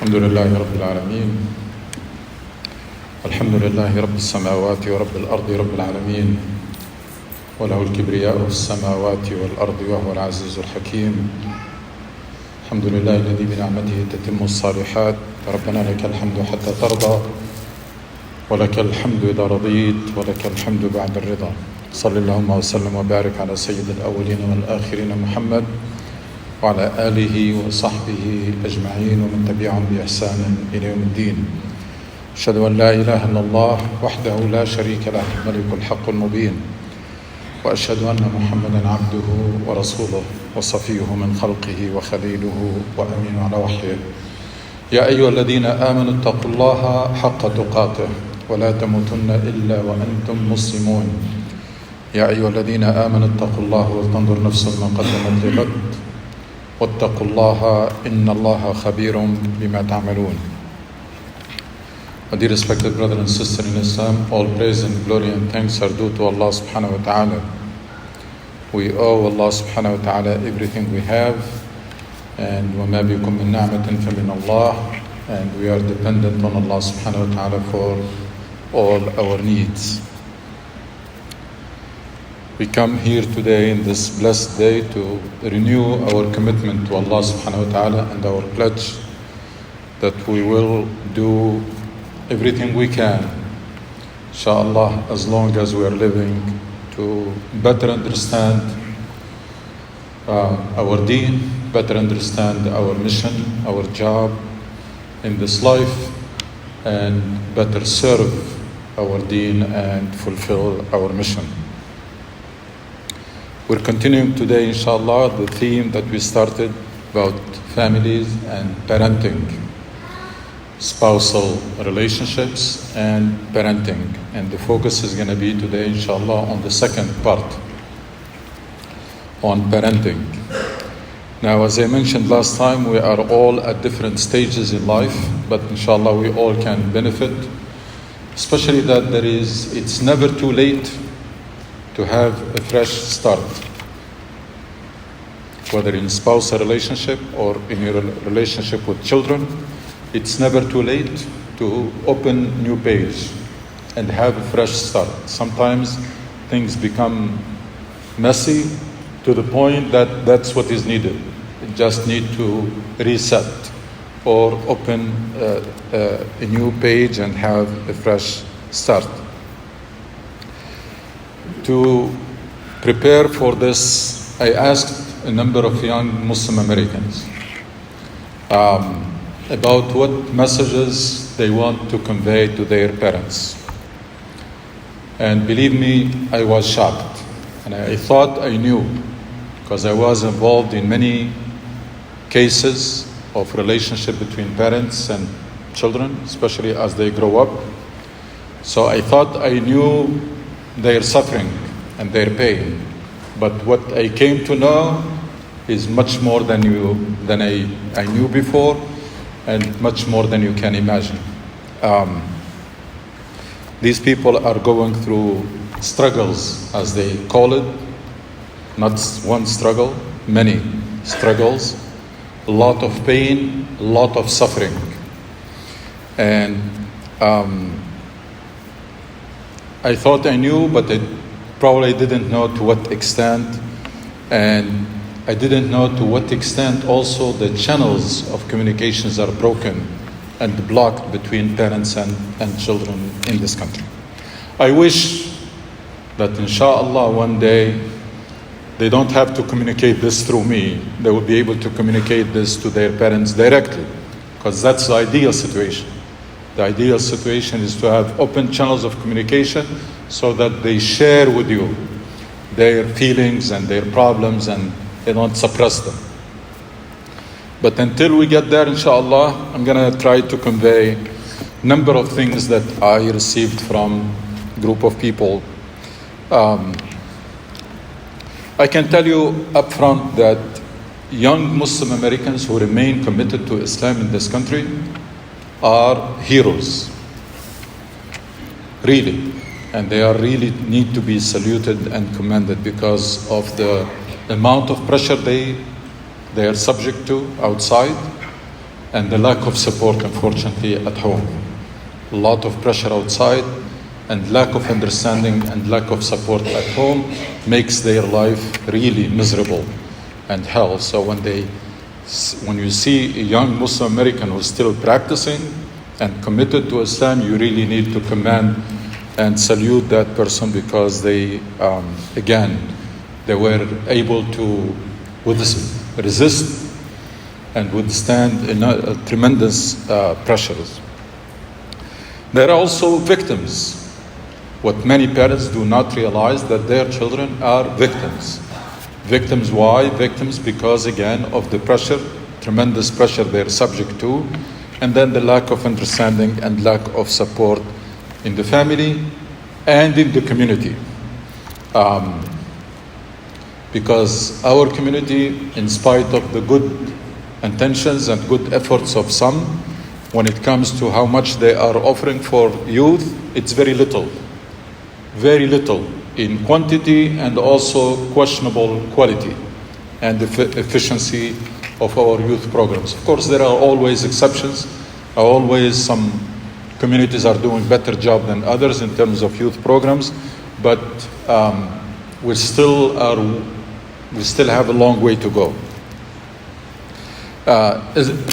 الحمد لله رب العالمين. الحمد لله رب السماوات ورب الأرض رب العالمين، وله الكبرياء في السماوات والأرض وهو العزيز الحكيم. الحمد لله الذي بنعمته تتم الصالحات. ربنا لك الحمد حتى ترضى، ولك الحمد إذا رضيت، ولك الحمد بعد الرضا. صلى اللهم وسلم وبارك على سيد الأولين والآخرين محمد وعلى آله وصحبه أجمعين ومن تبعهم بإحسان إلى يوم الدين. أشهد أن لا إله إلا الله وحده لا شريك له الملك الحق المبين، وأشهد أن محمدا عبده ورسوله وصفيه من خلقه وخليله وأمين على وحيه. يا أيها الذين آمنوا اتقوا الله حق تقاته ولا تموتن إلا وأنتم مسلمون. يا أيها الذين آمنوا اتقوا الله ولتنظر نفس ما قدمت لغد واتقوا الله إن الله خبير بما تعملون. My dear respected brother and sister in Islam, all praise and glory and thanks are due to Allah subhanahu wa ta'ala. We owe Allah subhanahu wa ta'ala everything we have, and وَمَا بِكُم مِّن نَعْمَةٍ فَمِنَ اللَّهِ, and we are dependent on Allah subhanahu wa ta'ala for all our needs. We come here today in this blessed day to renew our commitment to Allah subhanahu wa ta'ala and our pledge that we will do everything we can, inshallah, as long as we are living, to better understand our deen, better understand our mission, our job in this life, and better serve our deen and fulfill our mission. We're continuing today, inshallah, the theme that we started about families and parenting, spousal relationships and parenting. And the focus is going to be today, inshallah, on the second part, on parenting. Now, as I mentioned last time, we are all at different stages in life, but inshallah we all can benefit, especially that it's never too late to have a fresh start, whether in spousal relationship or in your relationship with children. It's never too late to open new page and have a fresh start. Sometimes things become messy to the point that that's what is needed. You just need to reset or open a new page and have a fresh start. To prepare for this, I asked a number of young Muslim Americans about what messages they want to convey to their parents. And believe me, I was shocked. And I thought I knew, because I was involved in many cases of relationship between parents and children, especially as they grow up. So I thought I knew their suffering and their pain. But what I came to know is much more than I knew before, and much more than you can imagine. These people are going through struggles, as they call it. Not one struggle, many struggles, a lot of pain, a lot of suffering. And I thought I knew, but I probably didn't know to what extent, and I didn't know to what extent also the channels of communications are broken and blocked between parents and children in this country. I wish that inshallah one day they don't have to communicate this through me. They will be able to communicate this to their parents directly, because that's the ideal situation. The ideal situation is to have open channels of communication so that they share with you their feelings and their problems and they don't suppress them. But until we get there, inshallah, I'm going to try to convey a number of things that I received from a group of people. I can tell you up front that young Muslim Americans who remain committed to Islam in this country are heroes, really. And they are really need to be saluted and commended because of the amount of pressure they are subject to outside, and the lack of support, unfortunately, at home. A lot of pressure outside, and lack of understanding and lack of support at home makes their life really miserable and hell. So when you see a young Muslim American who's still practicing and committed to Islam, you really need to commend and salute that person, because they were able to resist and withstand tremendous pressures. There are also victims. What many parents do not realize, that their children are victims. Victims why? Victims because, again, of the pressure, tremendous pressure they're subject to, and then the lack of understanding and lack of support in the family and in the community. Because our community, in spite of the good intentions and good efforts of some, when it comes to how much they are offering for youth, it's very little in quantity, and also questionable quality and efficiency of our youth programs. Of course, there are always exceptions. Always some communities are doing better job than others in terms of youth programs, but we still have a long way to go.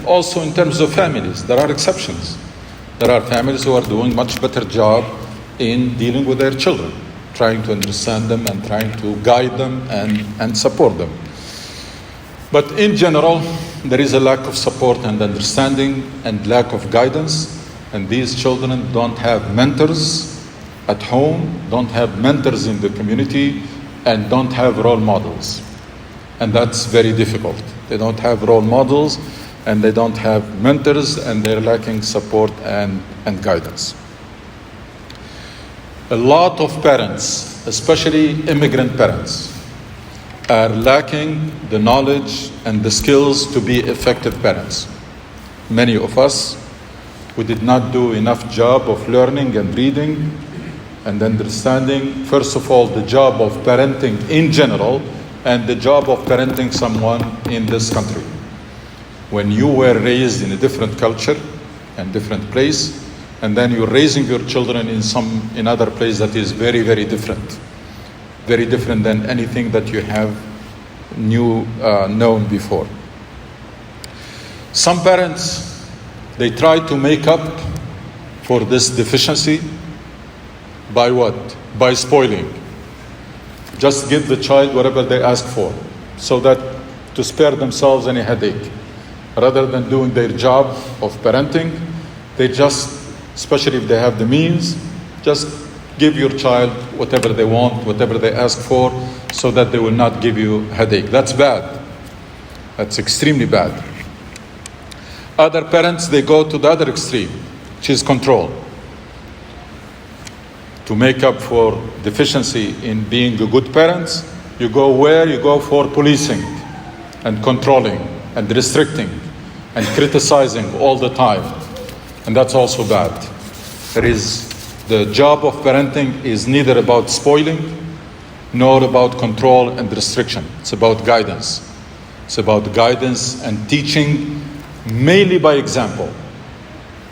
Also, in terms of families, there are exceptions. There are families who are doing much better job in dealing with their children, trying to understand them and trying to guide them and support them. But in general, there is a lack of support and understanding and lack of guidance, and these children don't have mentors at home, don't have mentors in the community, and don't have role models. And that's very difficult. They don't have role models, and they don't have mentors, and they're lacking support and guidance. A lot of parents, especially immigrant parents, are lacking the knowledge and the skills to be effective parents. Many of us, we did not do enough job of learning and reading and understanding, first of all, the job of parenting in general, and the job of parenting someone in this country. When you were raised in a different culture and different place, and then you're raising your children in other place that is very, very different than anything that you have known before. Some parents, they try to make up for this deficiency by what? By spoiling. Just give the child whatever they ask for, so that to spare themselves any headache. Rather than doing their job of parenting, they just, especially if they have the means, just give your child whatever they want, whatever they ask for, so that they will not give you headache. That's bad. That's extremely bad. Other parents, they go to the other extreme, which is control. To make up for deficiency in being a good parents, you go where? You go for policing and controlling and restricting and criticizing all the time. And that's also bad. The job of parenting is neither about spoiling nor about control and restriction. It's about guidance. It's about guidance and teaching, mainly by example.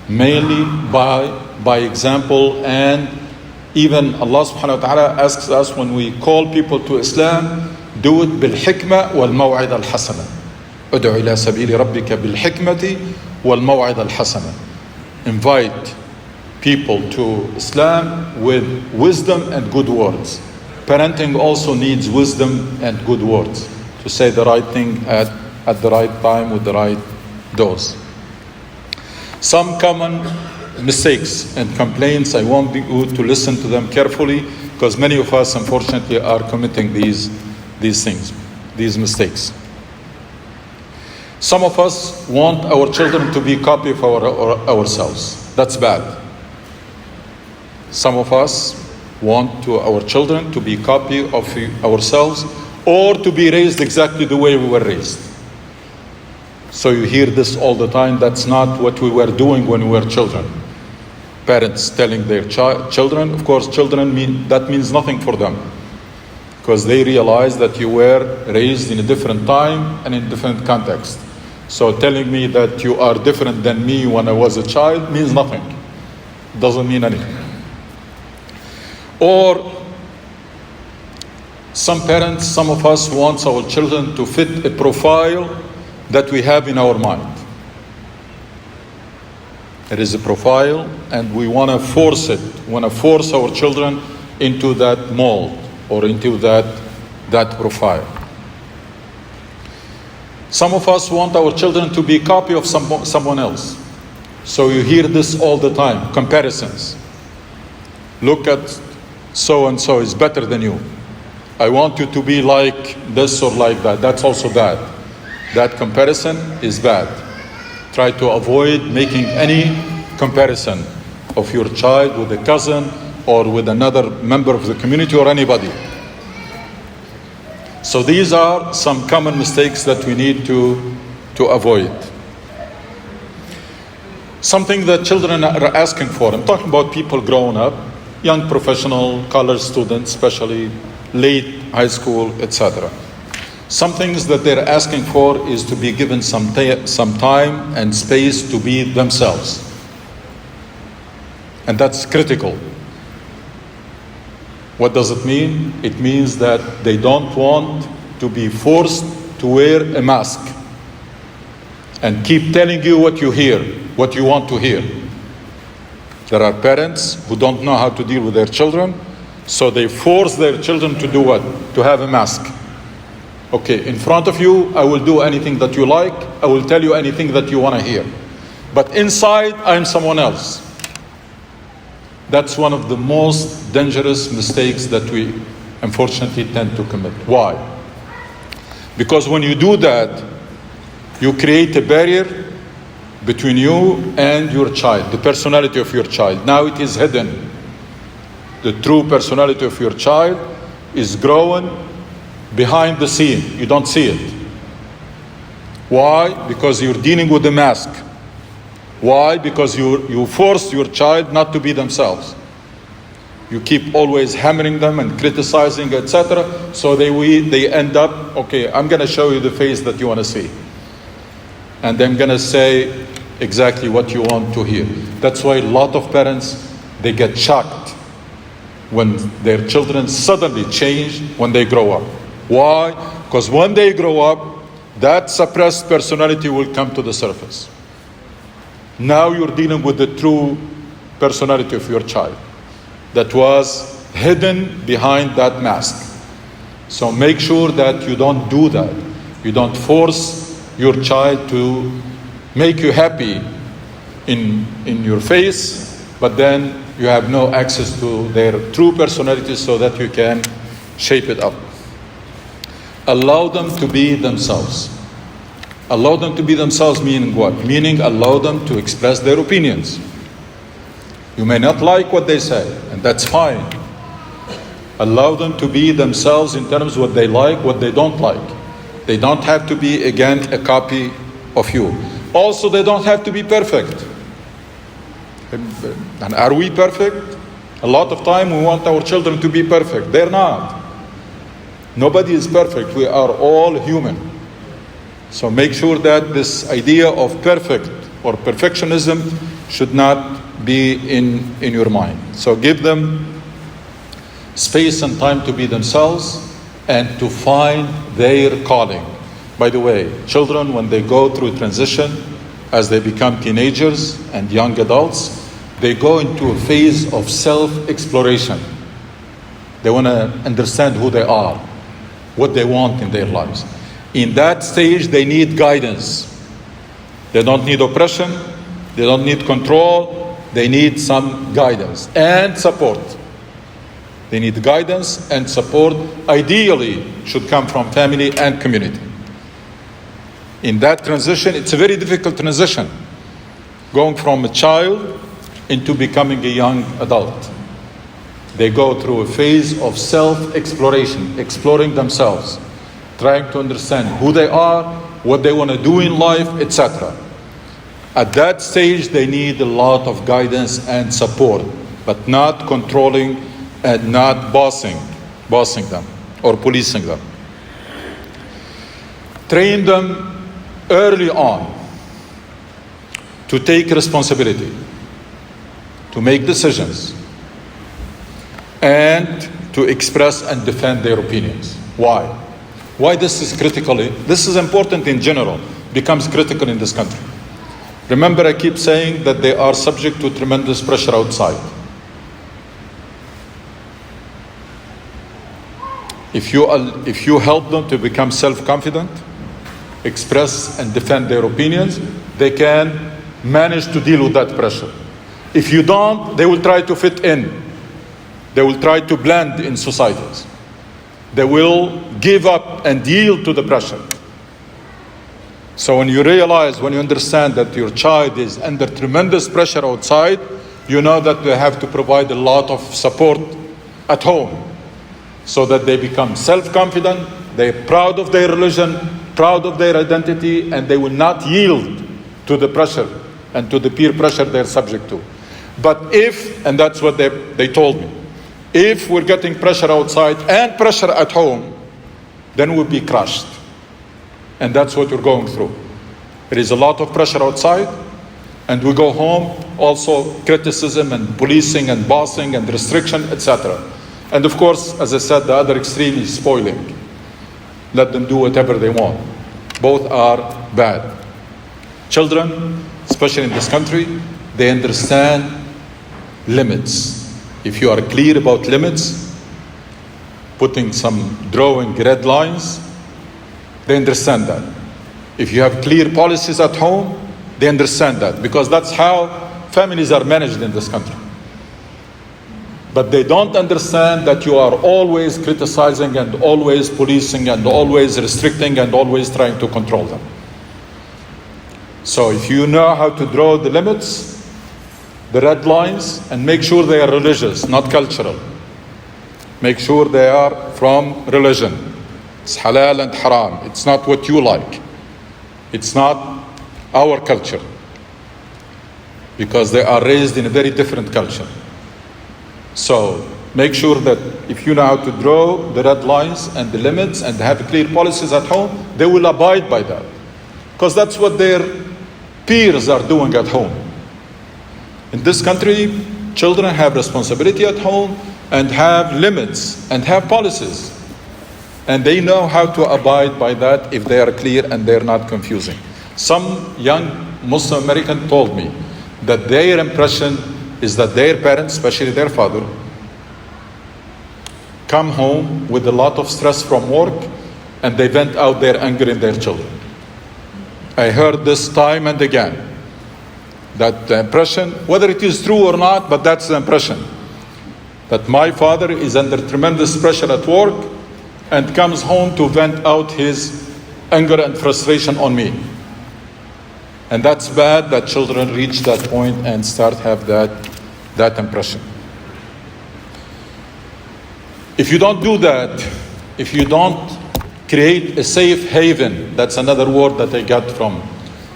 Mainly by example. And even Allah subhanahu wa ta'ala asks us, when we call people to Islam, do it bil-hikmah wal-maw'id al-hasana. Ud'u ila sabili rabbika bil-hikmati wal-maw'id al-hasana. Invite people to Islam with wisdom and good words. Parenting also needs wisdom and good words, to say the right thing at the right time with the right dose. Some common mistakes and complaints, I want you to listen to them carefully, because many of us, unfortunately, are committing these things, these mistakes. Some of us want our children to be a copy of ourselves. That's bad. Some of us want our children to be a copy of ourselves, or to be raised exactly the way we were raised. So you hear this all the time. That's not what we were doing when we were children. Parents telling their children, of course, that means nothing for them, because they realize that you were raised in a different time and in a different context. So telling me that you are different than me when I was a child means nothing. Doesn't mean anything. Or some parents, some of us want our children to fit a profile that we have in our mind. There is a profile and we want to force it. We want to force our children into that mold or into that profile. Some of us want our children to be a copy of someone else. So you hear this all the time, comparisons. Look at so-and-so is better than you. I want you to be like this or like that. That's also bad. That comparison is bad. Try to avoid making any comparison of your child with a cousin or with another member of the community or anybody. So these are some common mistakes that we need to avoid. Something that children are asking for. I'm talking about people growing up, young professional, college students, especially late high school, etc. Some things that they're asking for is to be given some time and space to be themselves. And that's critical. What does it mean? It means that they don't want to be forced to wear a mask and keep telling you what you hear, what you want to hear. There are parents who don't know how to deal with their children, so they force their children to do what? To have a mask. Okay, in front of you, I will do anything that you like. I will tell you anything that you want to hear. But inside, I'm someone else. That's one of the most dangerous mistakes that we unfortunately tend to commit. Why? Because when you do that, you create a barrier between you and your child, the personality of your child. Now it is hidden. The true personality of your child is growing behind the scene. You don't see it. Why? Because you're dealing with a mask. Why? Because you force your child not to be themselves. You keep always hammering them and criticizing, etc. So they end up, okay, I'm going to show you the face that you want to see. And I'm going to say exactly what you want to hear. That's why a lot of parents, they get shocked when their children suddenly change when they grow up. Why? Because when they grow up, that suppressed personality will come to the surface. Now you're dealing with the true personality of your child that was hidden behind that mask. So make sure that you don't do that. You don't force your child to make you happy in your face, but then you have no access to their true personality so that you can shape it up. Allow them to be themselves. Allow them to be themselves meaning what? Meaning allow them to express their opinions. You may not like what they say, and that's fine. Allow them to be themselves in terms of what they like, what they don't like. They don't have to be, again, a copy of you. Also, they don't have to be perfect. And are we perfect? A lot of time we want our children to be perfect. They're not. Nobody is perfect. We are all human. So make sure that this idea of perfect or perfectionism should not be in your mind. So give them space and time to be themselves and to find their calling. By the way, children, when they go through transition, as they become teenagers and young adults, they go into a phase of self-exploration. They want to understand who they are, what they want in their lives. In that stage, they need guidance. They don't need oppression. They don't need control. They need some guidance and support. They need guidance and support. Ideally, should come from family and community. In that transition, it's a very difficult transition. Going from a child into becoming a young adult. They go through a phase of self-exploration, exploring themselves, trying to understand who they are, what they want to do in life, etc. At that stage, they need a lot of guidance and support, but not controlling and not bossing them or policing them. Train them early on to take responsibility, to make decisions, and to express and defend their opinions. Why? Why this is critical? This is important in general, becomes critical in this country. Remember, I keep saying that they are subject to tremendous pressure outside. If you help them to become self-confident, express and defend their opinions, they can manage to deal with that pressure. If you don't, they will try to fit in. They will try to blend in societies. They will give up and yield to the pressure. So when you understand that your child is under tremendous pressure outside, you know that they have to provide a lot of support at home so that they become self-confident, they're proud of their religion, proud of their identity, and they will not yield to the pressure and to the peer pressure they're subject to. But if, and that's what they told me, if we're getting pressure outside and pressure at home, then we'll be crushed. And that's what we're going through. There is a lot of pressure outside, and we go home, also criticism and policing and bossing and restriction, etc. And of course, as I said, the other extreme is spoiling. Let them do whatever they want. Both are bad. Children, especially in this country, they understand limits. If you are clear about limits, drawing red lines, they understand that. If you have clear policies at home, they understand that, because that's how families are managed in this country. But they don't understand that you are always criticizing and always policing and always restricting and always trying to control them. So if you know how to draw the limits, the red lines, and make sure they are religious, not cultural. Make sure they are from religion. It's halal and haram. It's not what you like. It's not our culture. Because they are raised in a very different culture. So make sure that if you know how to draw the red lines and the limits and have clear policies at home, they will abide by that. Because that's what their peers are doing at home. In this country, children have responsibility at home and have limits and have policies. And they know how to abide by that if they are clear and they're not confusing. Some young Muslim American told me that their impression is that their parents, especially their father, come home with a lot of stress from work and they vent out their anger in their children. I heard this time and again. That the impression, whether it is true or not, but that's the impression, that my father is under tremendous pressure at work and comes home to vent out his anger and frustration on me. And that's bad that children reach that point and start have that impression. If you don't do that, if you don't create a safe haven, that's another word that I got from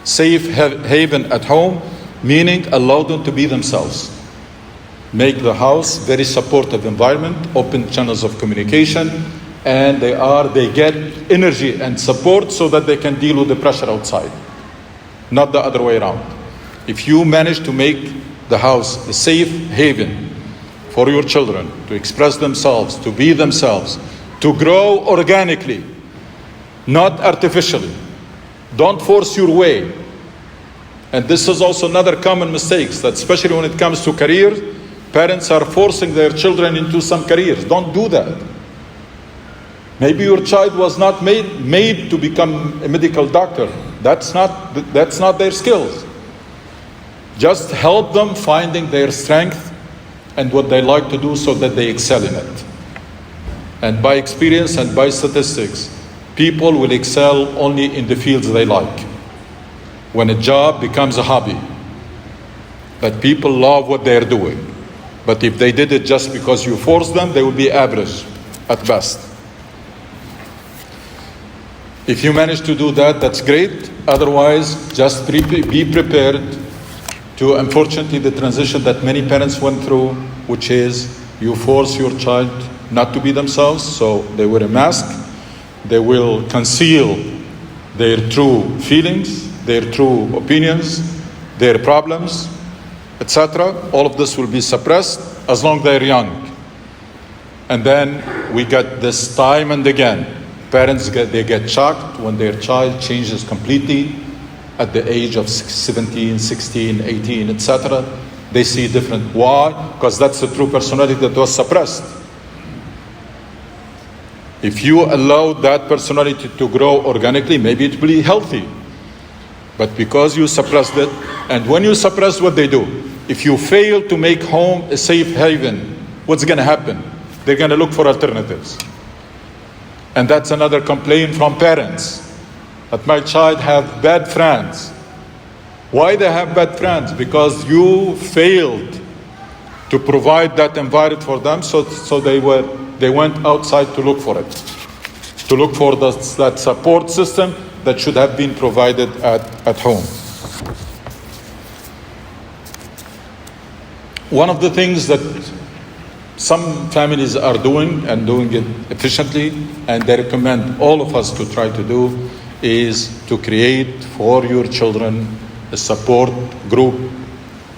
safe haven at home, meaning allow them to be themselves. Make the house very supportive environment, open channels of communication, and they get energy and support so that they can deal with the pressure outside. Not the other way around. If you manage to make the house a safe haven for your children to express themselves, to be themselves, to grow organically, not artificially. Don't force your way. And this is also another common mistake, that especially when it comes to careers, parents are forcing their children into some careers. Don't do that. Maybe your child was not made to become a medical doctor. That's not their skills. Just help them finding their strength and what they like to do so that they excel in it. And by experience and by statistics, people will excel only in the fields they like. When a job becomes a hobby, that people love what they're doing. But if they did it just because you forced them, they will be average at best. If you manage to do that, that's great. Otherwise, just be prepared to, unfortunately, the transition that many parents went through, which is you force your child not to be themselves, so they wear a mask, they will conceal their true feelings, their true opinions, their problems, etc. All of this will be suppressed as long as they're young. And then we get this time and again. Parents get shocked when their child changes completely at the age of 17, 16, 18, etc. They see different. Why? Because that's the true personality that was suppressed. If you allow that personality to grow organically, maybe it will be healthy. But because you suppressed it, and when you suppress what they do, if you fail to make home a safe haven, what's going to happen? They're going to look for alternatives. And that's another complaint from parents, that my child have bad friends. Why they have bad friends? Because you failed to provide that environment for them, so they went outside to look for it, to look for that support system that should have been provided at home. One of the things that some families are doing, and doing it efficiently, and they recommend all of us to try to do, is to create for your children a support group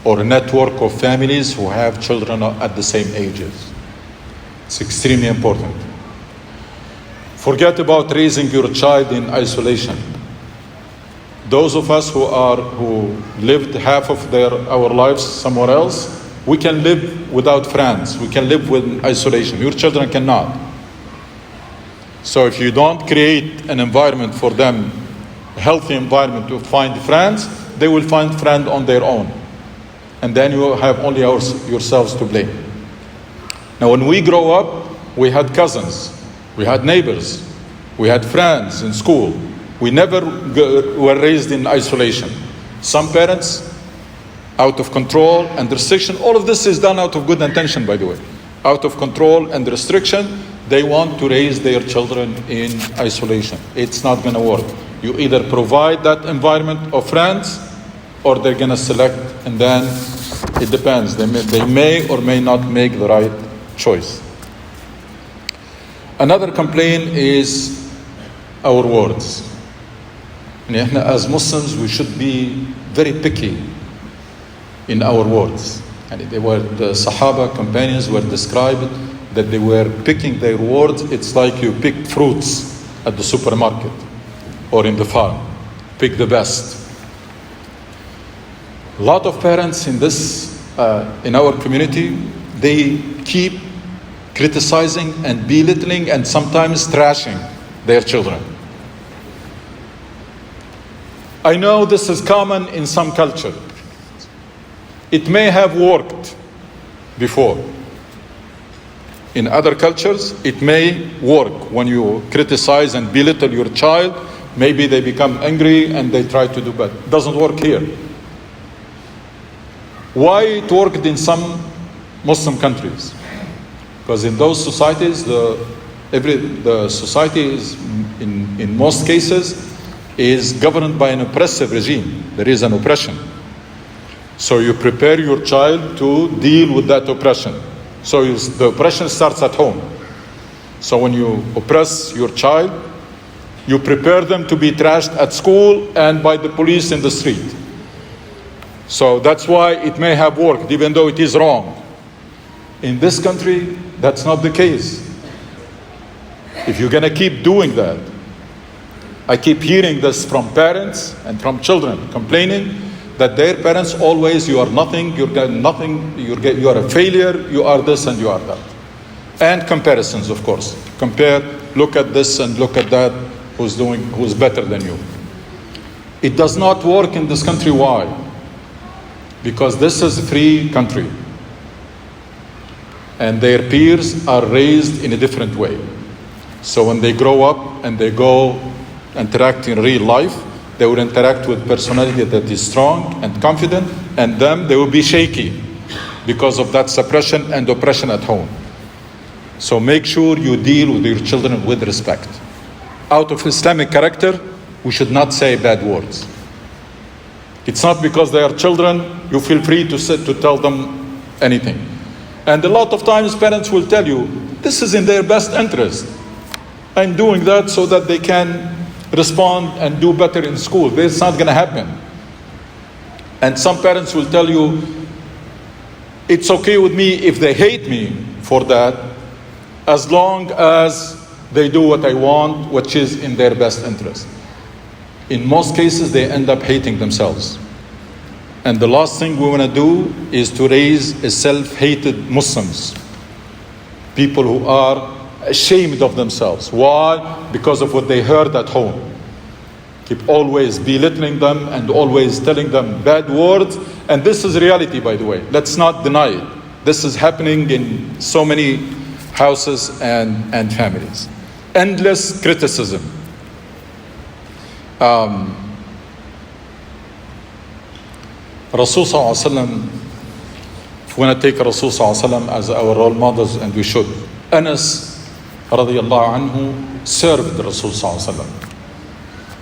or a network of families who have children at the same ages. It's extremely important. Forget about raising your child in isolation. Those of us who lived half of our lives somewhere else, we can live without friends. We can live with isolation. Your children cannot. So if you don't create an environment for them, a healthy environment to find friends, they will find friends on their own. And then you have only yourselves to blame. Now when we grow up, we had cousins, we had neighbors, we had friends in school. We never were raised in isolation. Some parents, out of control and restriction, all of this is done out of good intention, by the way. Out of control and restriction, they want to raise their children in isolation. It's not going to work. You either provide that environment of friends, or they're going to select, and then it depends. They may or may not make the right choice. Another complaint is our words. As Muslims, we should be very picky in our words. And the Sahaba companions were described that they were picking their words. It's like you pick fruits at the supermarket or in the farm. Pick the best. A lot of parents in our community, they keep criticizing and belittling and sometimes trashing their children. I know this is common in some culture. It may have worked before. In other cultures, it may work. When you criticize and belittle your child, maybe they become angry and they try to do better. It doesn't work here. Why it worked in some Muslim countries? Because in those societies, the society is, in most cases, is governed by an oppressive regime. There is an oppression. So you prepare your child to deal with that oppression. So the oppression starts at home. So when you oppress your child, you prepare them to be trashed at school and by the police in the street. So that's why it may have worked, even though it is wrong. In this country, that's not the case. If you're going to keep doing that, I keep hearing this from parents and from children complaining that their parents always, you are nothing, you are a failure, you are this and you are that. And comparisons, of course. Compare, look at this and look at that, who's better than you. It does not work in this country. Why? Because this is a free country. And their peers are raised in a different way. So when they grow up and they go interact in real life, they will interact with personality that is strong and confident, and them, they will be shaky because of that suppression and oppression at home. So make sure you deal with your children with respect. Out of Islamic character, we should not say bad words. It's not because they are children, you feel free to tell them anything. And a lot of times parents will tell you, this is in their best interest. I'm doing that so that they can respond and do better in school. This is not going to happen. And some parents will tell you, it's okay with me if they hate me for that, as long as they do what I want, which is in their best interest. In most cases, they end up hating themselves. And the last thing we want to do is to raise a self-hated Muslims. People who are ashamed of themselves. Why? Because of what they heard at home. Keep always belittling them and always telling them bad words. And this is reality, by the way. Let's not deny it. This is happening in so many houses and families. Endless criticism. Rasul Sallallahu Alaihi Wasallam, if we want to take Rasul Sallallahu Alaihi Wasallam as our role models, and we should. Anas radiallahu anhu served Rasul Sallallahu Alaihi Wasallam.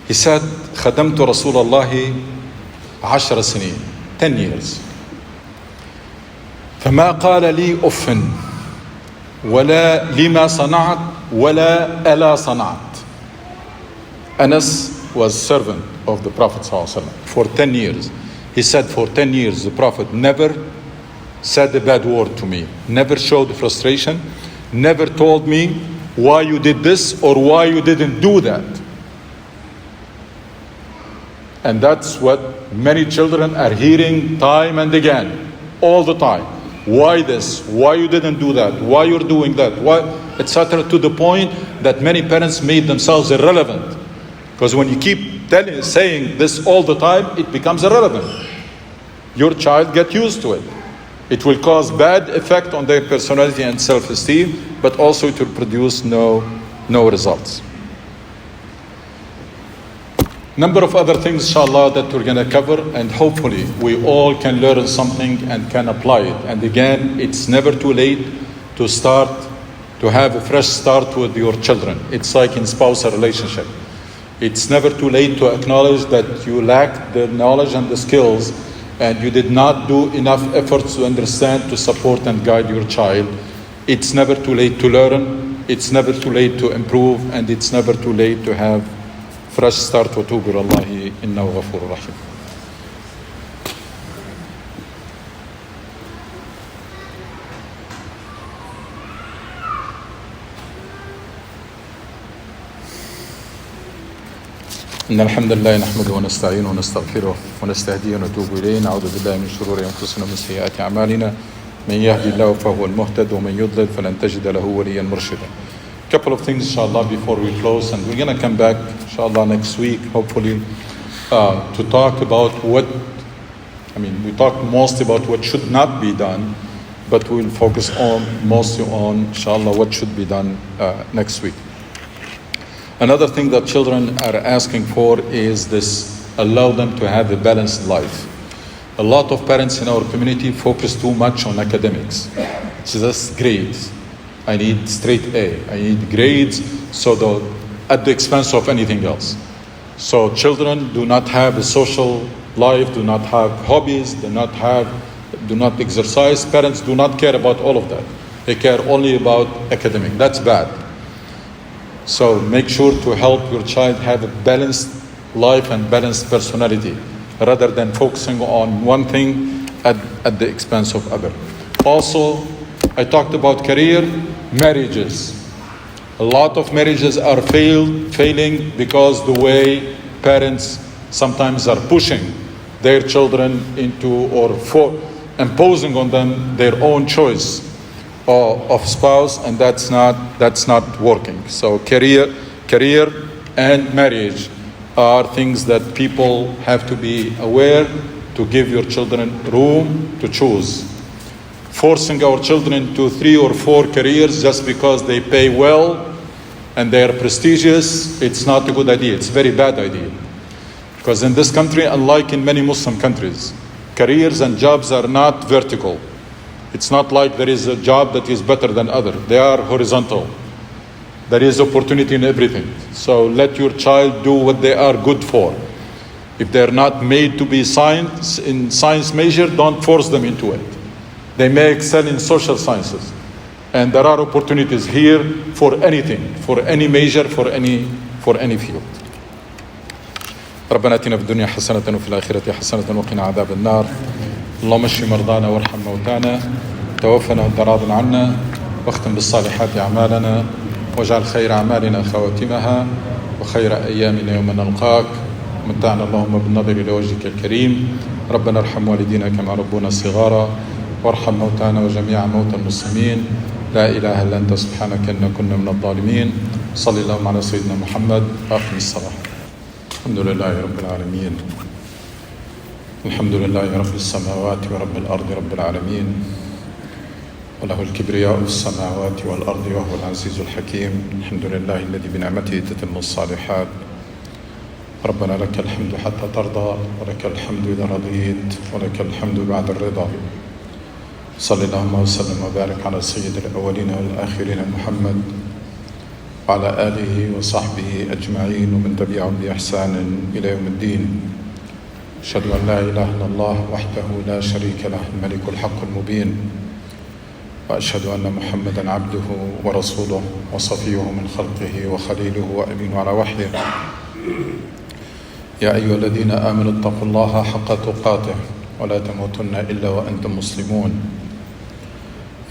He said, خدمت رسول الله 10 سنين, 10 years. فما قال لي أف ولا لما صنعت ولا ألا صنعت. Anas was servant of the Prophet ﷺ for 10 years. He said for 10 years the Prophet never said a bad word to me, never showed frustration, never told me why you did this or why you didn't do that. And that's what many children are hearing time and again, all the time. Why this? Why you didn't do that? Why you're doing that? Why, etc. To the point that many parents made themselves irrelevant. Because when you keep saying this all the time, it becomes irrelevant. Your child gets used to it. It will cause bad effect on their personality and self-esteem, but also it will produce no results. Number of other things, inshallah, that we're going to cover, and hopefully we all can learn something and can apply it. And again, it's never too late to have a fresh start with your children. It's like in spousal relationship. It's never too late to acknowledge that you lack the knowledge and the skills and you did not do enough efforts to understand, to support and guide your child. It's never too late to learn. It's never too late to improve, and it's never too late to have fresh start. وَتُوبُ إِلَى اللَّهِ إِنَّهُ غَفُورٌ رَحِيمٌ. إن الحمد لله نحمده ونستعينه ونستغفره ونستهديه ونتوب إليه. نعوذ بالله من شرور أنفسنا ومن سيئات أعمالنا. من يهدي الله فهو المهتد ومن يضلل فلن تجد له وليا مرشدا. Couple of things, inshallah, before we close, and we're going to come back, inshallah, next week, hopefully, to talk about we talked mostly about what should not be done, but we'll focus mostly on, inshallah, what should be done next week. Another thing that children are asking for is this: allow them to have a balanced life. A lot of parents in our community focus too much on academics. It's just grades. I need straight A. I need grades at the expense of anything else. So children do not have a social life, do not have hobbies, do not exercise. Parents do not care about all of that. They care only about academic. That's bad. So make sure to help your child have a balanced life and balanced personality, rather than focusing on one thing at the expense of other. Also, I talked about career, marriages. A lot of marriages are failing because the way parents sometimes are pushing their children into or for imposing on them their own choice of spouse, and that's not working. So career and marriage are things that people have to be aware to give your children room to choose. Forcing our children into 3 or 4 careers just because they pay well and they are prestigious, it's not a good idea. It's a very bad idea. Because in this country, unlike in many Muslim countries, careers and jobs are not vertical. It's not like there is a job that is better than other. They are horizontal. There is opportunity in everything. So let your child do what they are good for. If they're not made to be science major, don't force them into it. They may excel in social sciences. And there are opportunities here for anything, for any major, for any field. ربنا اتنا في الدنيا حسنة وفي الآخرة حسنة وقنا عذاب النار. اللهم اشف مرضانا وارحم موتانا، توفنا وانت راض عنا، واختم بالصالحات أعمالنا، واجعل خير أعمالنا خواتمها، وخير أيامنا يوم نلقاك. متعنا اللهم بالنظر إلى وجهك الكريم. ربنا ارحم والدينا كما ربونا صغارا، وارحم موتانا وجميع موتى المسلمين. لا إله إلا أنت سبحانك إنا كنا من الظالمين. صلى اللهم على سيدنا محمد وأقم الصلاة. الحمد لله رب العالمين. الحمد لله رب السماوات ورب الأرض رب العالمين، وله الكبرياء في السماوات والأرض وهو العزيز الحكيم. الحمد لله الذي بنعمته تتم الصالحات. ربنا لك الحمد حتى ترضى، ولك الحمد إذا رضيت، ولك الحمد بعد الرضا. صلى اللهم وسلم وبارك على سيد الأولين والآخرين محمد، وعلى آله وصحبه أجمعين، ومن تبعهم بإحسان إلى يوم الدين. أشهد أن لا إله إلا الله وحده لا شريك له الملك الحق المبين، وأشهد أن محمدا عبده ورسوله وصفيه من خلقه وخليله وأمينه على وحيه. يا أيها الذين آمنوا اتقوا الله حق تقاته ولا تموتن إلا وأنتم مسلمون.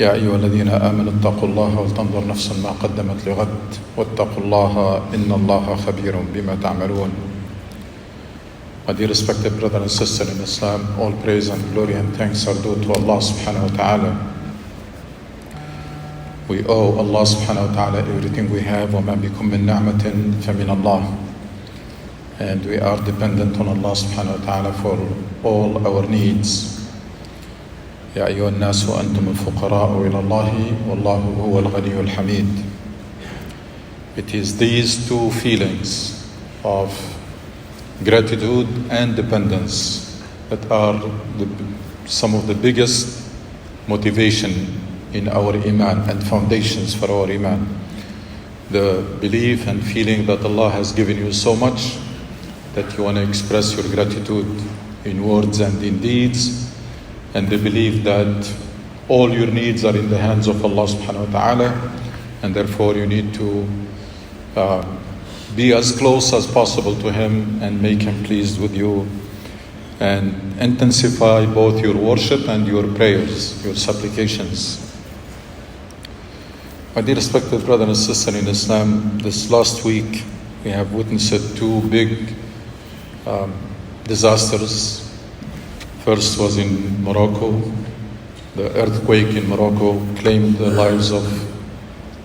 يا أيها الذين آمنوا اتقوا الله ولتنظر نفس ما قدمت لغد، واتقوا الله إن الله خبير بما تعملون. My dear respected brother and sister in Islam, all praise and glory and thanks are due to Allah subhanahu wa ta'ala. We owe Allah subhanahu wa ta'ala everything we have. وَمَا بِكُم مِّن نِعْمَةٍ فَمِنَ اللَّهِ. And we are dependent on Allah subhanahu wa ta'ala for all our needs. يا أيها الناس أنتم الفقراء إلى الله والله هو الغني الحميد. It is these two feelings of gratitude and dependence that are some of the biggest motivation in our iman and foundations for our iman. The belief and feeling that Allah has given you so much that you want to express your gratitude in words and in deeds, and the belief that all your needs are in the hands of Allah subhanahu wa ta'ala, and therefore you need to be as close as possible to Him and make Him pleased with you, and intensify both your worship and your prayers, your supplications. My dear respected brother and sister in Islam, this last week we have witnessed two big disasters. First was in Morocco. The earthquake in Morocco claimed the lives of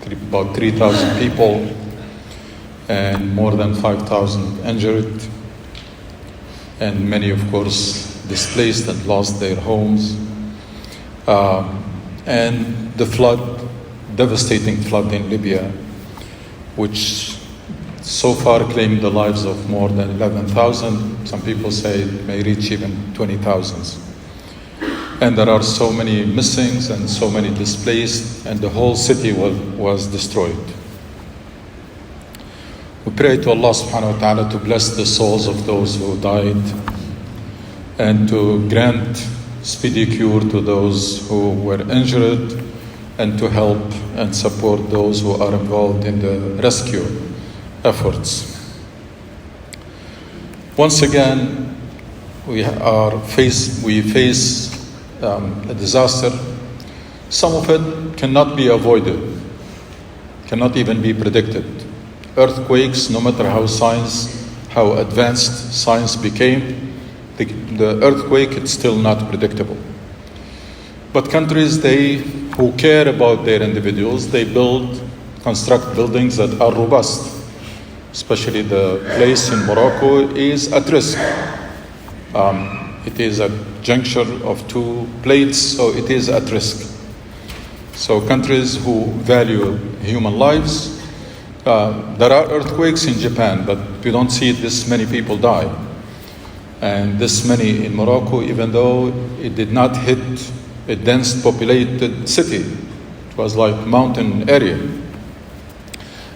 about 3,000 people and more than 5,000 injured, and many, of course, displaced and lost their homes. And the flood, devastating flood in Libya, which so far claimed the lives of more than 11,000. Some people say it may reach even 20,000. And there are so many missings and so many displaced, and the whole city was destroyed. We pray to Allah subhanahu wa ta'ala to bless the souls of those who died, and to grant speedy cure to those who were injured, and to help and support those who are involved in the rescue efforts. Once again, we face a disaster. Some of it cannot be avoided, cannot even be predicted. Earthquakes, no matter how advanced science became, the earthquake, it's still not predictable. But countries, who care about their individuals, they construct buildings that are robust. Especially the place in Morocco is at risk. It is a juncture of two plates, so it is at risk. So countries who value human lives, there are earthquakes in Japan, but we don't see this many people die. And this many in Morocco, even though it did not hit a dense populated city. It was like mountain area.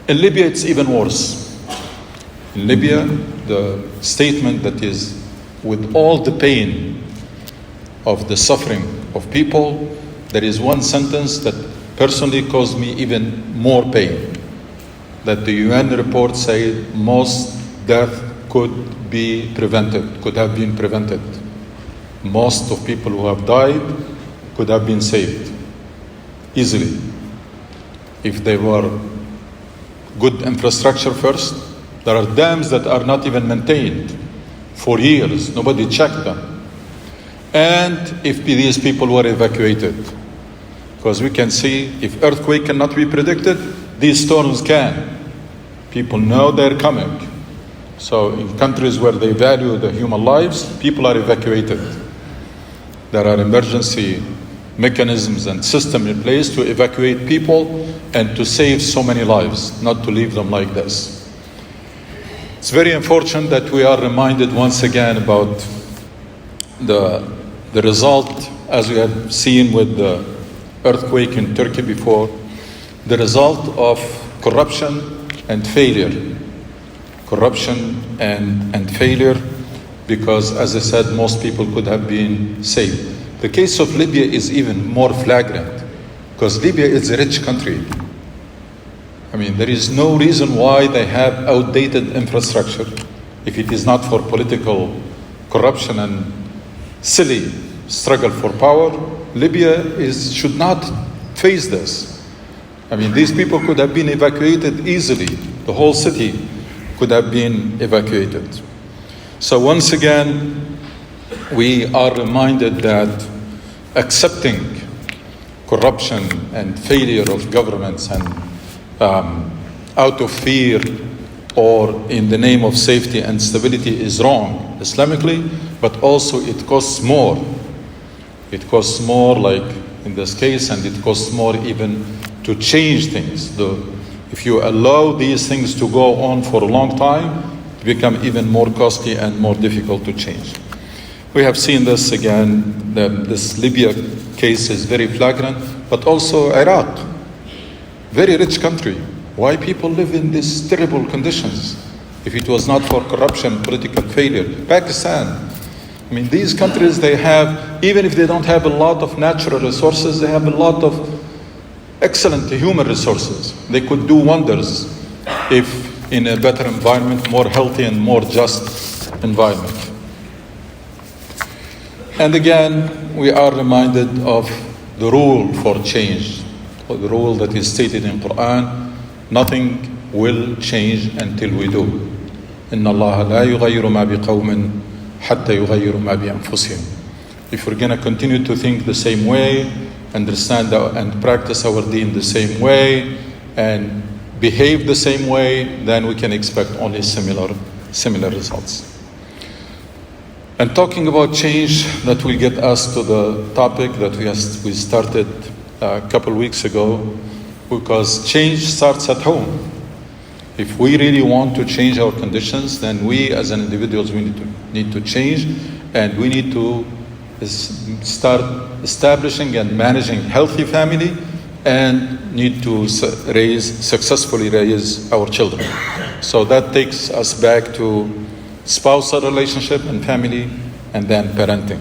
In Libya, it's even worse. In Libya, the statement that is, with all the pain of the suffering of people, there is one sentence that personally caused me even more pain. That the UN report said most death could have been prevented. Most of people who have died could have been saved easily if they were good infrastructure first. There are dams that are not even maintained for years. Nobody checked them. And if these people were evacuated, because we can see if earthquake cannot be predicted, these storms can. People know they're coming. So in countries where they value the human lives, people are evacuated. There are emergency mechanisms and systems in place to evacuate people and to save so many lives, not to leave them like this. It's very unfortunate that we are reminded once again about the result, as we have seen with the earthquake in Turkey before, the result of corruption and failure. Corruption and failure, because as I said, most people could have been saved. The case of Libya is even more flagrant, because Libya is a rich country. I mean, there is no reason why they have outdated infrastructure. If it is not for political corruption and silly struggle for power, Libya should not face this. I mean, these people could have been evacuated easily. The whole city could have been evacuated. So once again, we are reminded that accepting corruption and failure of governments and out of fear or in the name of safety and stability is wrong Islamically, but also it costs more. It costs more, like in this case, and it costs more even to change things. If you allow these things to go on for a long time, it becomes even more costly and more difficult to change. We have seen this again. This Libya case is very flagrant, but also Iraq, very rich country. Why people live in these terrible conditions if it was not for corruption, political failure? Pakistan. I mean, these countries, they have, even if they don't have a lot of natural resources, they have a lot of excellent human resources. They could do wonders if in a better environment, more healthy and more just environment. And again, we are reminded of the rule for change, or the rule that is stated in Quran: nothing will change until we do. إن الله لا يغير ما بقوم حتى يغيروا ما بأنفسهم. If we're going to continue to think the same way, understand and practice our deen the same way, and behave the same way, then we can expect only similar results. And talking about change, that will get us to the topic that we started a couple weeks ago, because change starts at home. If we really want to change our conditions, then we as an individuals, we need to change, and we need to start establishing and managing healthy family, and need to successfully raise our children. So that takes us back to spousal relationship and family, and then parenting.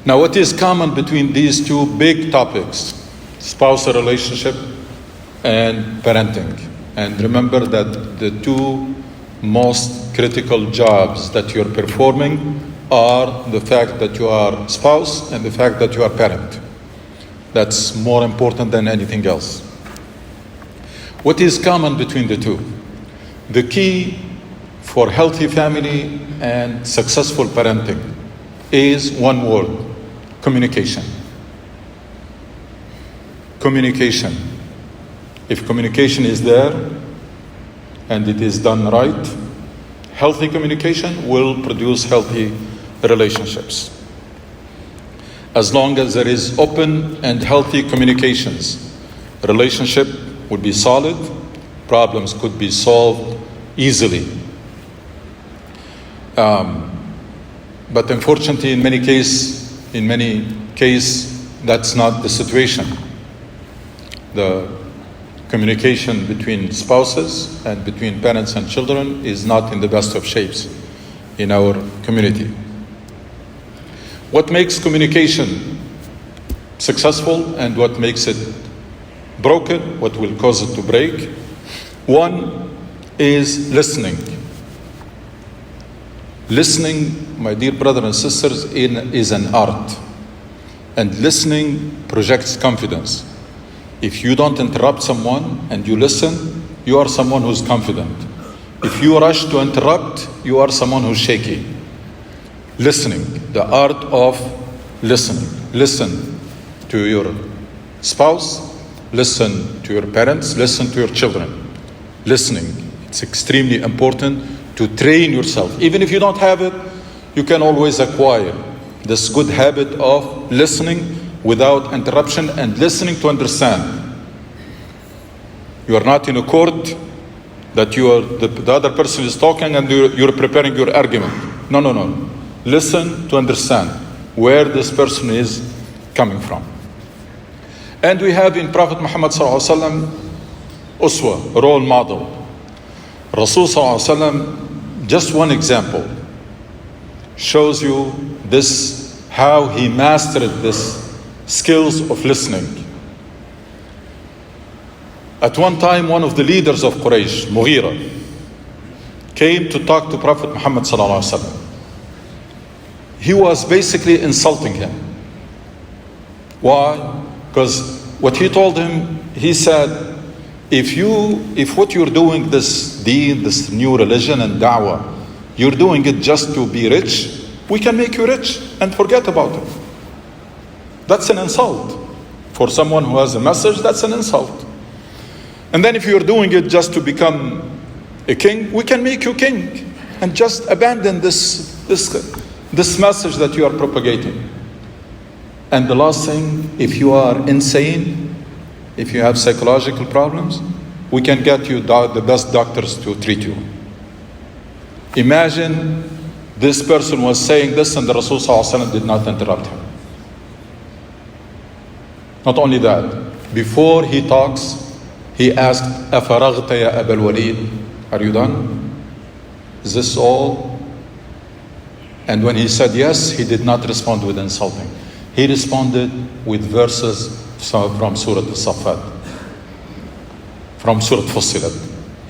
Now, what is common between these two big topics, spousal relationship and parenting? And remember that the two most critical jobs that you're performing are the fact that you are spouse and the fact that you are parent. That's more important than anything else. What is common between the two? The key for healthy family and successful parenting is one word: communication. Communication. If communication is there and it is done right, healthy communication will produce healthy relationships. As long as there is open and healthy communications, a relationship would be solid, problems could be solved easily. But unfortunately, in many cases, that's not the situation. The communication between spouses and between parents and children is not in the best of shapes in our community. What makes communication successful and what makes it broken, what will cause it to break? One is listening. Listening, my dear brothers and sisters, is an art. And listening projects confidence. If you don't interrupt someone and you listen, you are someone who's confident. If you rush to interrupt, you are someone who's shaky. Listening, the art of listening. Listen to your spouse, listen to your parents, listen to your children. Listening, it's extremely important to train yourself. Even if you don't have it, you can always acquire this good habit of listening without interruption and listening to understand. You are not in a court that the other person is talking and you're preparing your argument. No. Listen to understand where this person is coming from. And we have in Prophet Muhammad sallallahu alaihi wasallam uswa, role model. Rasul sallallahu alaihi wasallam, just one example, shows you this, how he mastered this skills of listening. At one time, one of the leaders of Quraysh, Mughira, came to talk to Prophet Muhammad sallallahu alaihi wasallam. He was basically insulting him. Why? Because what he told him, he said, if what you're doing, this deen, this new religion and da'wah, you're doing it just to be rich, we can make you rich and forget about it. That's an insult. For someone who has a message, that's an insult. And then if you're doing it just to become a king, we can make you king and just abandon this message that you are propagating. And the last thing, if you are insane, if you have psychological problems, we can get you the best doctors to treat you. Imagine this person was saying this and the Rasul sallallahu alaihi wasallam did not interrupt him. Not only that, before he talks, he asked, أَفَرَغْتَ يَا أَبَا الْوَلِيدِ? Are you done? Is this all? And when he said yes, he did not respond with insulting. He responded with verses from Surah Al-Saffat, from Surah Fussilat.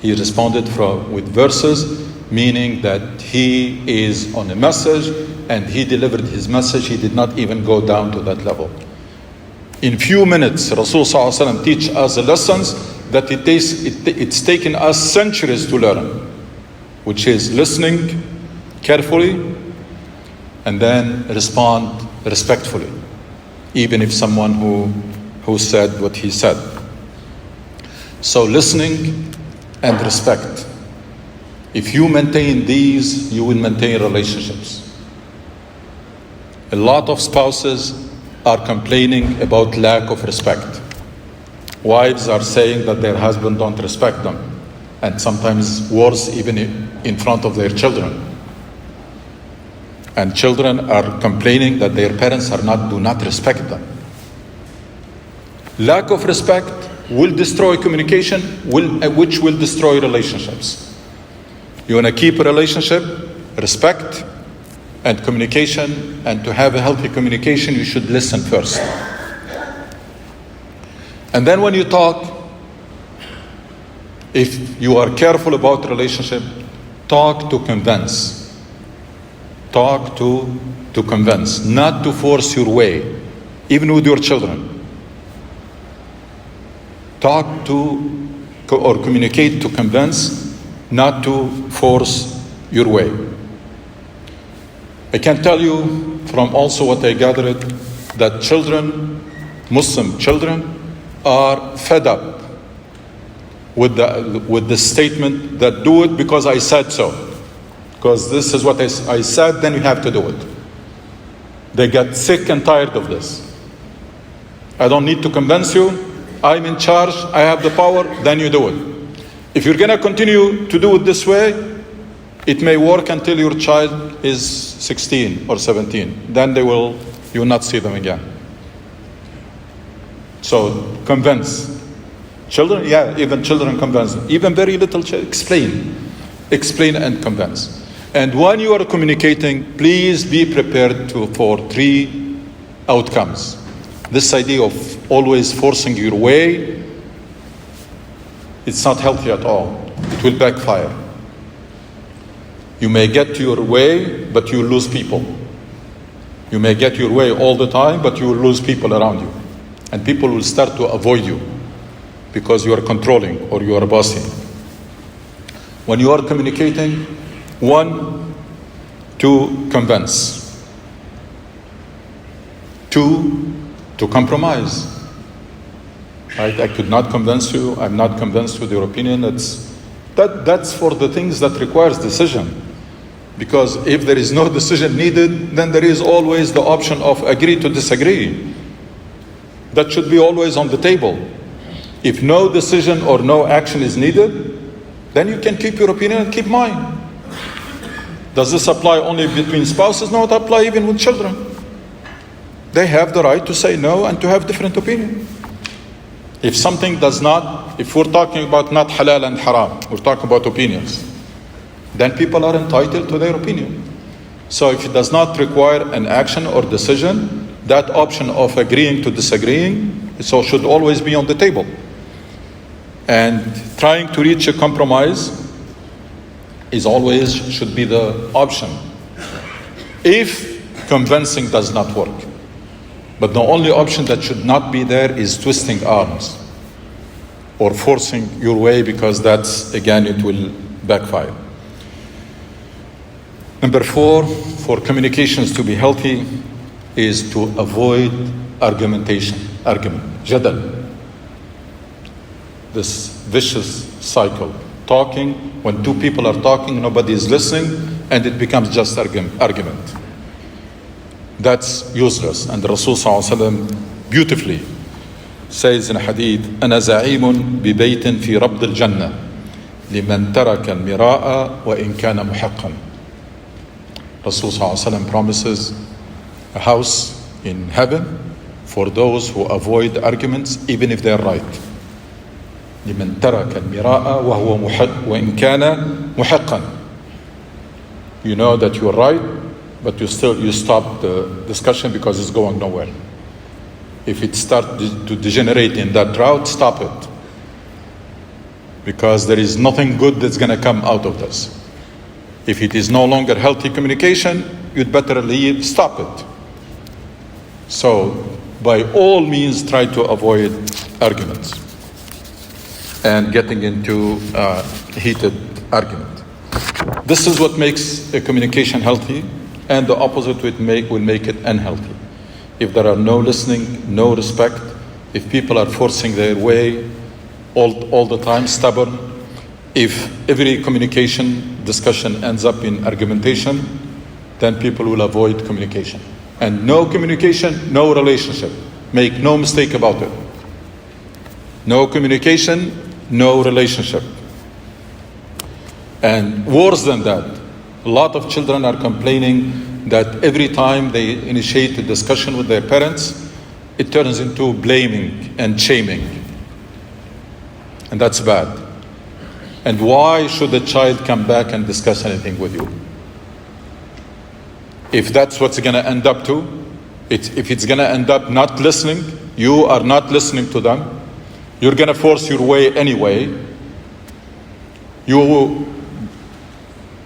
He responded with verses meaning that he is on a message and he delivered his message. He did not even go down to that level. In few minutes, Rasul sallallahu alaihi wasallam teach us lessons that it's taken us centuries to learn, which is listening carefully and then respond respectfully, even if someone who said what he said. So listening and respect. If you maintain these, you will maintain relationships. A lot of spouses are complaining about lack of respect. Wives are saying that their husband don't respect them, and sometimes worse, even in front of their children. And children are complaining that their parents do not respect them. Lack of respect will destroy communication, which will destroy relationships. You want to keep a relationship, respect and communication, and to have a healthy communication, you should listen first. And then when you talk, if you are careful about the relationship, talk to convince. Talk to convince, not to force your way, even with your children. Talk to or communicate to convince, not to force your way. I can tell you from also what I gathered that children, Muslim children, are fed up with the statement that do it because I said so. Because this is what I said, then you have to do it. They get sick and tired of this. I don't need to convince you. I'm in charge. I have the power. Then you do it. If you're going to continue to do it this way, it may work until your child is 16 or 17. Then you will not see them again. So convince. Children, even children convince. Even very little children, explain and convince. And when you are communicating, please be prepared for 3 outcomes. This idea of always forcing your way, it's not healthy at all. It will backfire. You may get your way, but you lose people. You may get your way all the time, but you will lose people around you. And people will start to avoid you because you are controlling or you are bossy. When you are communicating, one, to convince. Two, to compromise. Right? I could not convince you. I'm not convinced with your opinion. That's for the things that requires decision. Because if there is no decision needed, then there is always the option of agree to disagree. That should be always on the table. If no decision or no action is needed, then you can keep your opinion and keep mine. Does this apply only between spouses? No, it applies even with children. They have the right to say no and to have different opinion. If something does not, if we're talking about not halal and haram, we're talking about opinions, then people are entitled to their opinion. So if it does not require an action or decision, that option of agreeing to disagreeing, so should always be on the table. And trying to reach a compromise is always should be the option. If convincing does not work. But the only option that should not be there is twisting arms or forcing your way, because that's, again, it will backfire. Number 4, for communications to be healthy, is to avoid argument, jadal. This vicious cycle. Talking, when two people are talking, nobody is listening, and it becomes just argument. That's useless. And the Rasul ﷺ beautifully says in a hadith, أنا زعيم ببيت في ربض الجنة لمن ترك المراء وإن كان محقا. Rasul ﷺ promises a house in heaven for those who avoid arguments even if they are right. لمن ترك المراء وهو محق وإن كان محقا. You know that you are right, but you stop the discussion because it's going nowhere. If it starts to degenerate in that route, stop it. Because there is nothing good that's going to come out of this. If it is no longer healthy communication, you'd better leave, stop it. So, by all means, try to avoid arguments and getting into heated argument. This is what makes a communication healthy, and the opposite will make it unhealthy. If there are no listening, no respect, if people are forcing their way all the time, stubborn, if every communication discussion ends up in argumentation, then people will avoid communication. And no communication, no relationship. Make no mistake about it. No communication, no relationship. And worse than that, a lot of children are complaining that every time they initiate a discussion with their parents, it turns into blaming and shaming. And that's bad. And why should a child come back and discuss anything with you? If that's what's going to end up to, if it's going to end up not listening, you are not listening to them, you're going to force your way anyway, you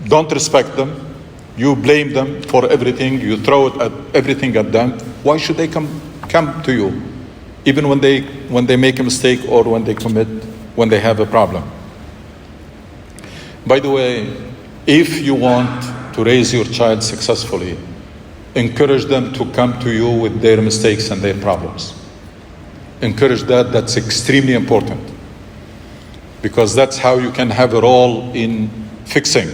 don't respect them, you blame them for everything, you throw everything at them, why should they come to you? Even when they make a mistake or when they have a problem. By the way, if you want to raise your child successfully, encourage them to come to you with their mistakes and their problems. Encourage that. That's extremely important. Because that's how you can have a role in fixing.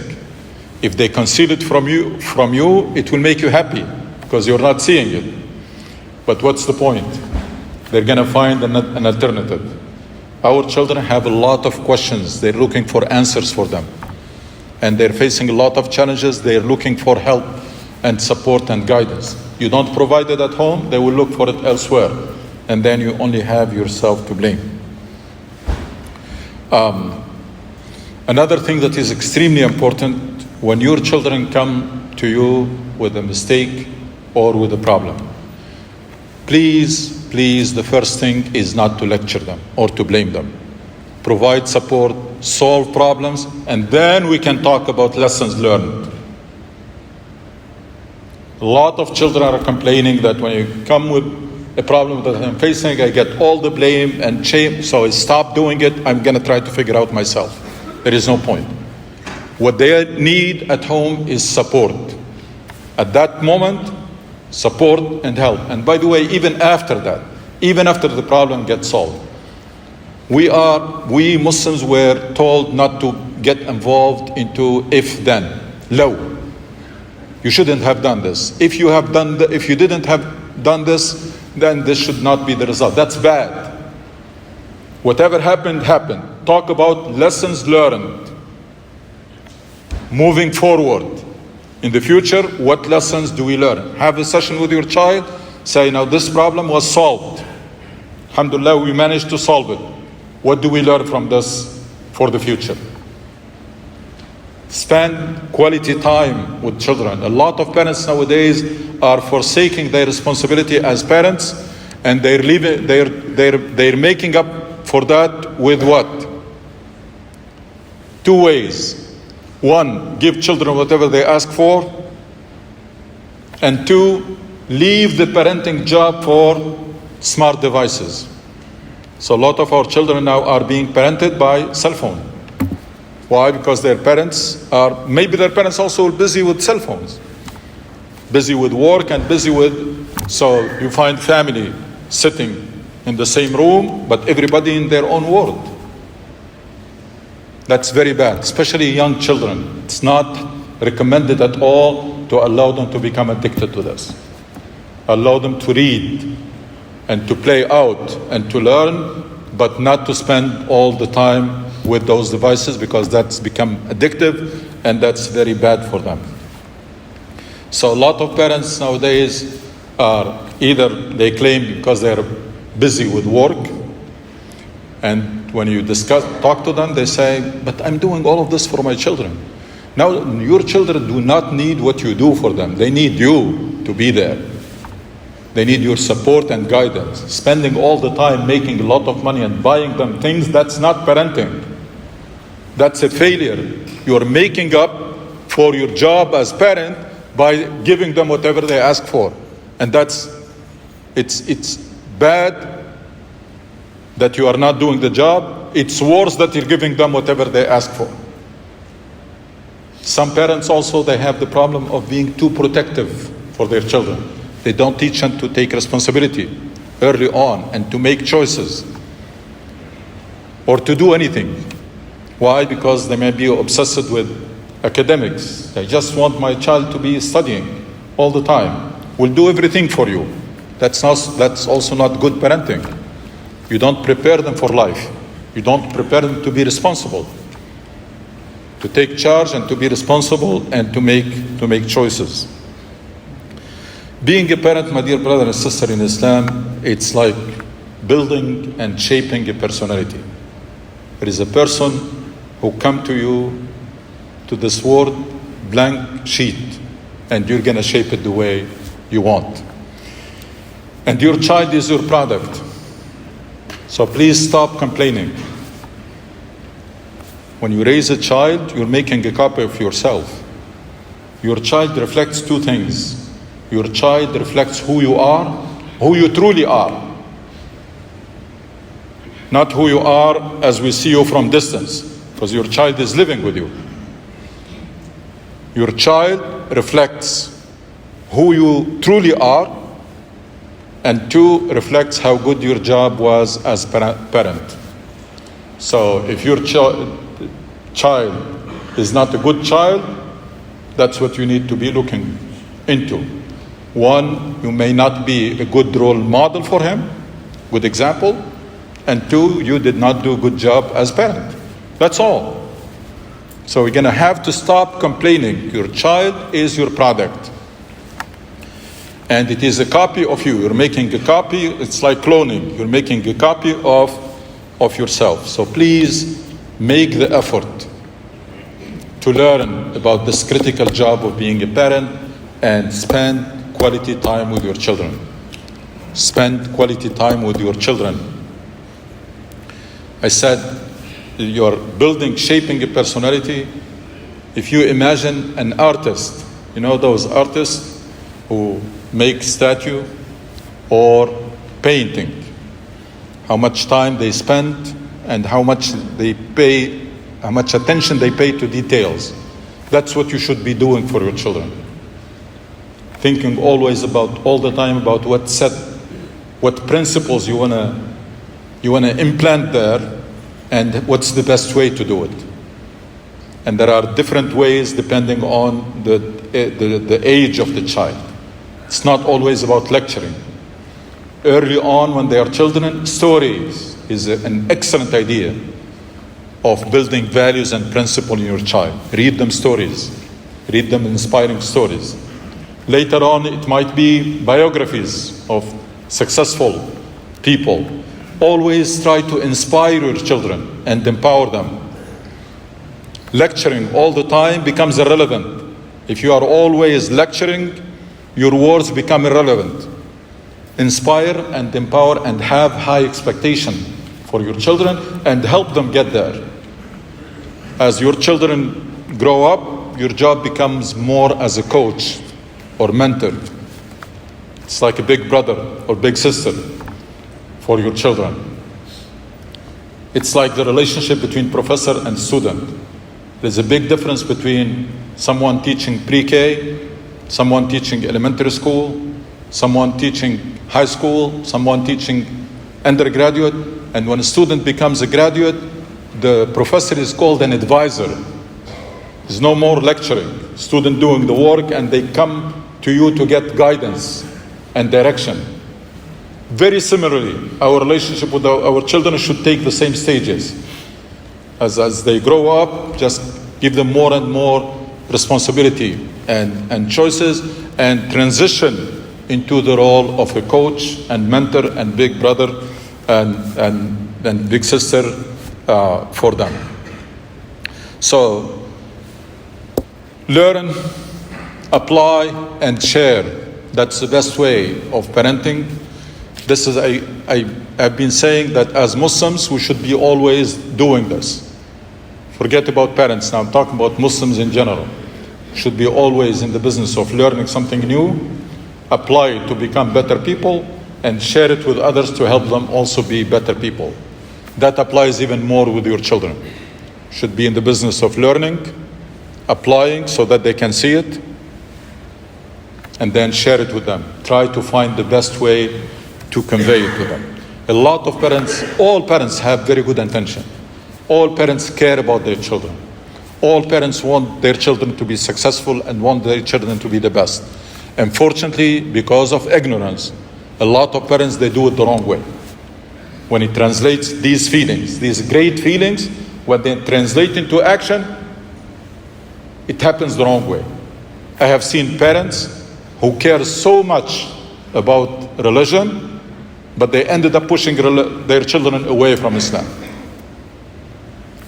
If they conceal it from you, it will make you happy because you're not seeing it. But what's the point? They're going to find an alternative. Our children have a lot of questions. They're looking for answers for them. And they're facing a lot of challenges. They're looking for help and support and guidance. You don't provide it at home, they will look for it elsewhere. And then you only have yourself to blame. Another thing that is extremely important, when your children come to you with a mistake or with a problem, please, the first thing is not to lecture them or to blame them. Provide support, solve problems, and then we can talk about lessons learned. A lot of children are complaining that when you come with a problem that I'm facing, I get all the blame and shame, so I stop doing it. I'm going to try to figure out myself. There is no point. What they need at home is support. At that moment, support and help. And by the way, even after that, even after the problem gets solved, we Muslims were told not to get involved into if-then. Low. You shouldn't have done this. If you didn't have done this, then this should not be the result. That's bad. Whatever happened, happened. Talk about lessons learned. Moving forward. In the future, what lessons do we learn? Have a session with your child. Say, now this problem was solved. Alhamdulillah, we managed to solve it. What do we learn from this for the future? Spend quality time with children. A lot of parents nowadays are forsaking their responsibility as parents, and they're making up for that with what? Two ways. One, give children whatever they ask for, and two, leave the parenting job for smart devices. So a lot of our children now are being parented by cell phone. Why? Because their parents maybe their parents also busy with cell phones, busy with work and busy with, so you find family sitting in the same room, but everybody in their own world. That's very bad, especially young children. It's not recommended at all to allow them to become addicted to this. Allow them to read and to play out and to learn, but not to spend all the time with those devices, because that's become addictive and that's very bad for them. So a lot of parents nowadays are either they claim because they're busy with work, and when you talk to them, they say, but I'm doing all of this for my children. Now, your children do not need what you do for them. They need you to be there. They need your support and guidance. Spending all the time making a lot of money and buying them things, that's not parenting. That's a failure. You're making up for your job as parent by giving them whatever they ask for. And it's bad that you are not doing the job. It's worse that you're giving them whatever they ask for. Some parents also, they have the problem of being too protective for their children. They don't teach them to take responsibility early on and to make choices or to do anything. Why? Because they may be obsessed with academics. They just want my child to be studying all the time. We'll do everything for you. That's also not good parenting. You don't prepare them for life. You don't prepare them to be responsible, to take charge and to be responsible and to make choices. Being a parent, my dear brother and sister in Islam, it's like building and shaping a personality. There is a person who come to you, to this world, blank sheet, and you're going to shape it the way you want. And your child is your product. So please stop complaining. When you raise a child, you're making a copy of yourself. Your child reflects two things. Your child reflects who you are, who you truly are. Not who you are as we see you from distance, because your child is living with you. Your child reflects who you truly are, and two, reflects how good your job was as parent. So if your child is not a good child, that's what you need to be looking into. One, you may not be a good role model for him, good example, and two, you did not do a good job as parent. That's all. So we're going to have to stop complaining. Your child is your product. And it is a copy of you. You're making a copy. It's like cloning. You're making a copy of yourself. So please make the effort to learn about this critical job of being a parent and spend quality time with your children. Spend quality time with your children. I said, you're building, shaping a personality. If you imagine an artist, you know those artists, who make statue or painting, how much time they spend and how much attention they pay to details. That's what you should be doing for your children. Thinking always all the time about what principles you wanna implant there, and what's the best way to do it. And there are different ways depending on the age of the child. It's not always about lecturing. Early on, when they are children, stories is an excellent idea of building values and principles in your child. Read them stories. Read them inspiring stories. Later on, it might be biographies of successful people. Always try to inspire your children and empower them. Lecturing all the time becomes irrelevant. If you are always lecturing, your words become irrelevant. Inspire and empower and have high expectation for your children and help them get there. As your children grow up, your job becomes more as a coach or mentor. It's like a big brother or big sister for your children. It's like the relationship between professor and student. There's a big difference between someone teaching pre-K, someone teaching elementary school, someone teaching high school, someone teaching undergraduate, and when a student becomes a graduate, the professor is called an advisor. There's no more lecturing. Student doing the work and they come to you to get guidance and direction. Very similarly, our relationship with our children should take the same stages. As they grow up, just give them more and more responsibility and choices, and transition into the role of a coach and mentor and big brother and big sister for them. So, learn, apply, and share. That's the best way of parenting. This is I've been saying that as Muslims we should be always doing this. Forget about parents now. I'm talking about Muslims in general. Should be always in the business of learning something new, apply it to become better people, and share it with others to help them also be better people. That applies even more with your children. Should be in the business of learning, applying so that they can see it, and then share it with them. Try to find the best way to convey it to them. A lot of parents, all parents have very good intention. All parents care about their children. All parents want their children to be successful and want their children to be the best. Unfortunately, because of ignorance, a lot of parents, they do it the wrong way. When it translates these feelings, these great feelings, when they translate into action, it happens the wrong way. I have seen parents who care so much about religion, but they ended up pushing their children away from Islam.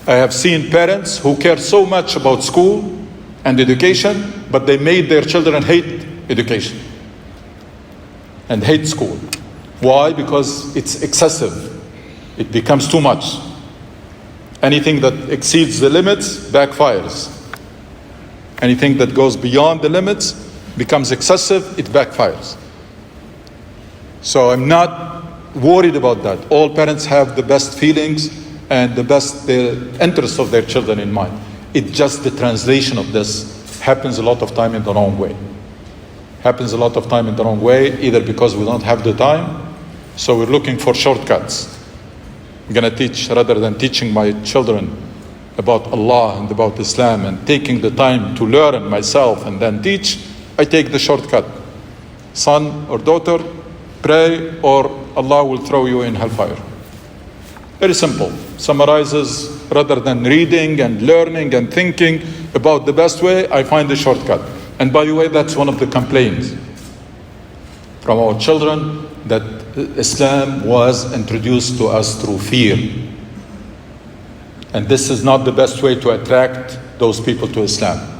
I have seen parents who care so much about school and education, but they made their children hate education and hate school. Why? Because it's excessive. It becomes too much. Anything that exceeds the limits backfires. Anything that goes beyond the limits becomes excessive, it backfires. So I'm not worried about that. All parents have the best feelings and the interests of their children in mind. It's just the translation of this happens a lot of time in the wrong way. Happens a lot of time in the wrong way, either because we don't have the time, so we're looking for shortcuts. I'm going to teach, rather than teaching my children about Allah and about Islam and taking the time to learn myself and then teach, I take the shortcut. Son or daughter, pray or Allah will throw you in hellfire. Very simple. Summarizes, rather than reading and learning and thinking about the best way, I find the shortcut. And by the way, that's one of the complaints from our children, that Islam was introduced to us through fear. And this is not the best way to attract those people to Islam.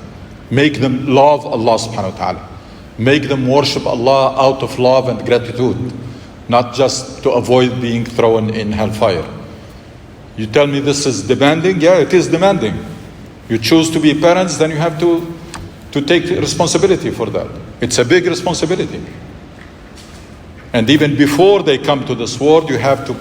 Make them love Allah subhanahu wa ta'ala. Make them worship Allah out of love and gratitude, not just to avoid being thrown in hellfire. You tell me this is demanding? Yeah, it is demanding. You choose to be parents, then you have to take responsibility for that. It's a big responsibility. And even before they come to this world, you have to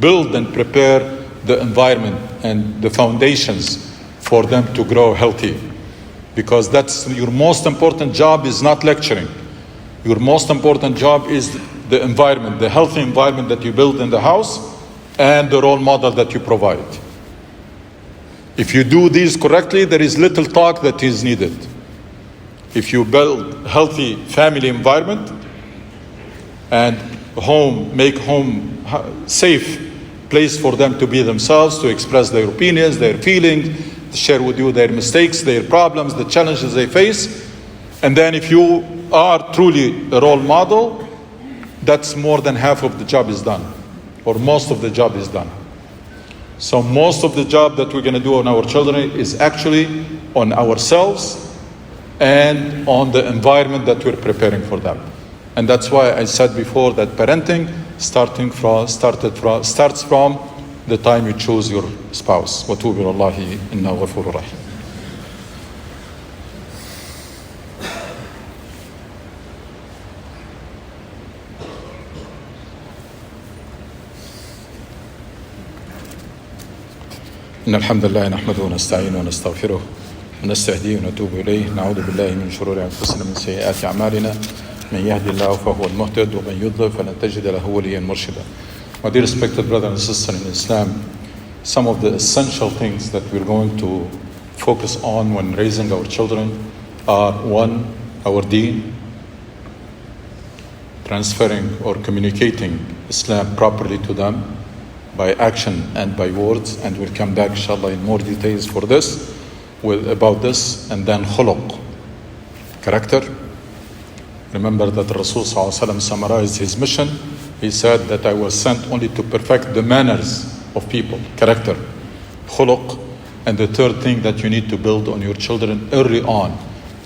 build and prepare the environment and the foundations for them to grow healthy. Because that's your most important job, is not lecturing. Your most important job is the environment, the healthy environment that you build in the house and the role model that you provide. If you do these correctly, there is little talk that is needed. If you build healthy family environment and make home safe place for them to be themselves, to express their opinions, their feelings, to share with you their mistakes, their problems, the challenges they face. And then if you are truly a role model, that's more than half of the job is done, or most of the job is done. So most of the job that we're going to do on our children is actually on ourselves and on the environment that we're preparing for them. And that's why I said before that parenting starts from the time you choose your spouse. وَتُوبِ اللَّهِ إِنَّهُ غَفُورٌ رَحِيمٌ. إن الحمد لله نحمده ونستعينه ونستغفره ونستهديه ونتوب إليه. نعوذ بالله من شرور أنفسنا من سيئات أعمالنا. من يهدي الله فهو المهتد ومن يضلل فلن تجد له وليا مرشدا. My dear respected brother and sister in Islam, some of the essential things that we're going to focus on when raising our children are: one, our deen, transferring or communicating Islam properly to them by action and by words, and we'll come back inshallah in more details for this, about this. And then khuluq, character. Remember that Rasul ﷺ summarized his mission. He said that I was sent only to perfect the manners of people, character, khuluq. And the third thing that you need to build on your children early on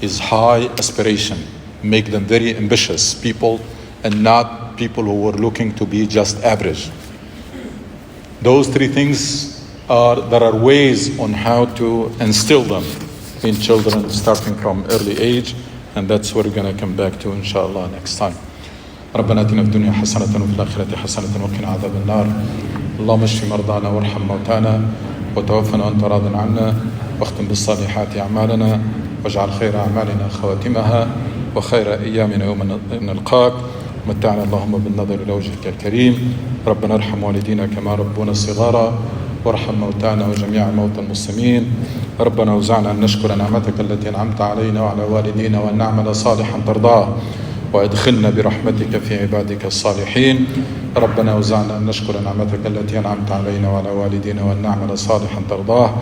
is high aspiration. Make them very ambitious people and not people who were looking to be just average. Those three things there are ways on how to instill them in children starting from early age, and that's what we're going to come back to inshallah next time. ربنا اتنا في الدنيا حسنة وفي الآخرة حسنة وقنا عذاب النار. اللهم اشف مرضانا وارحم موتانا وتوفنا وانت راض عنا واختم بالصالحات أعمالنا واجعل خير أعمالنا خواتمها وخير أيامنا يوم نلقاك. متعنا اللهم بالنظر إلى وجهك الكريم. ربنا ارحم والدينا كما ربونا صغارا وارحم موتانا وجميع موتى المسلمين. ربنا اوزعنا أن نشكر نعمتك التي أنعمت علينا وعلى والدينا وأن نعمل صالحا ترضاه وادخلنا برحمتك في عبادك الصالحين. ربنا اوزعنا أن نشكر نعمتك التي أنعمت علينا وعلى والدينا وأن نعمل صالحا ترضاه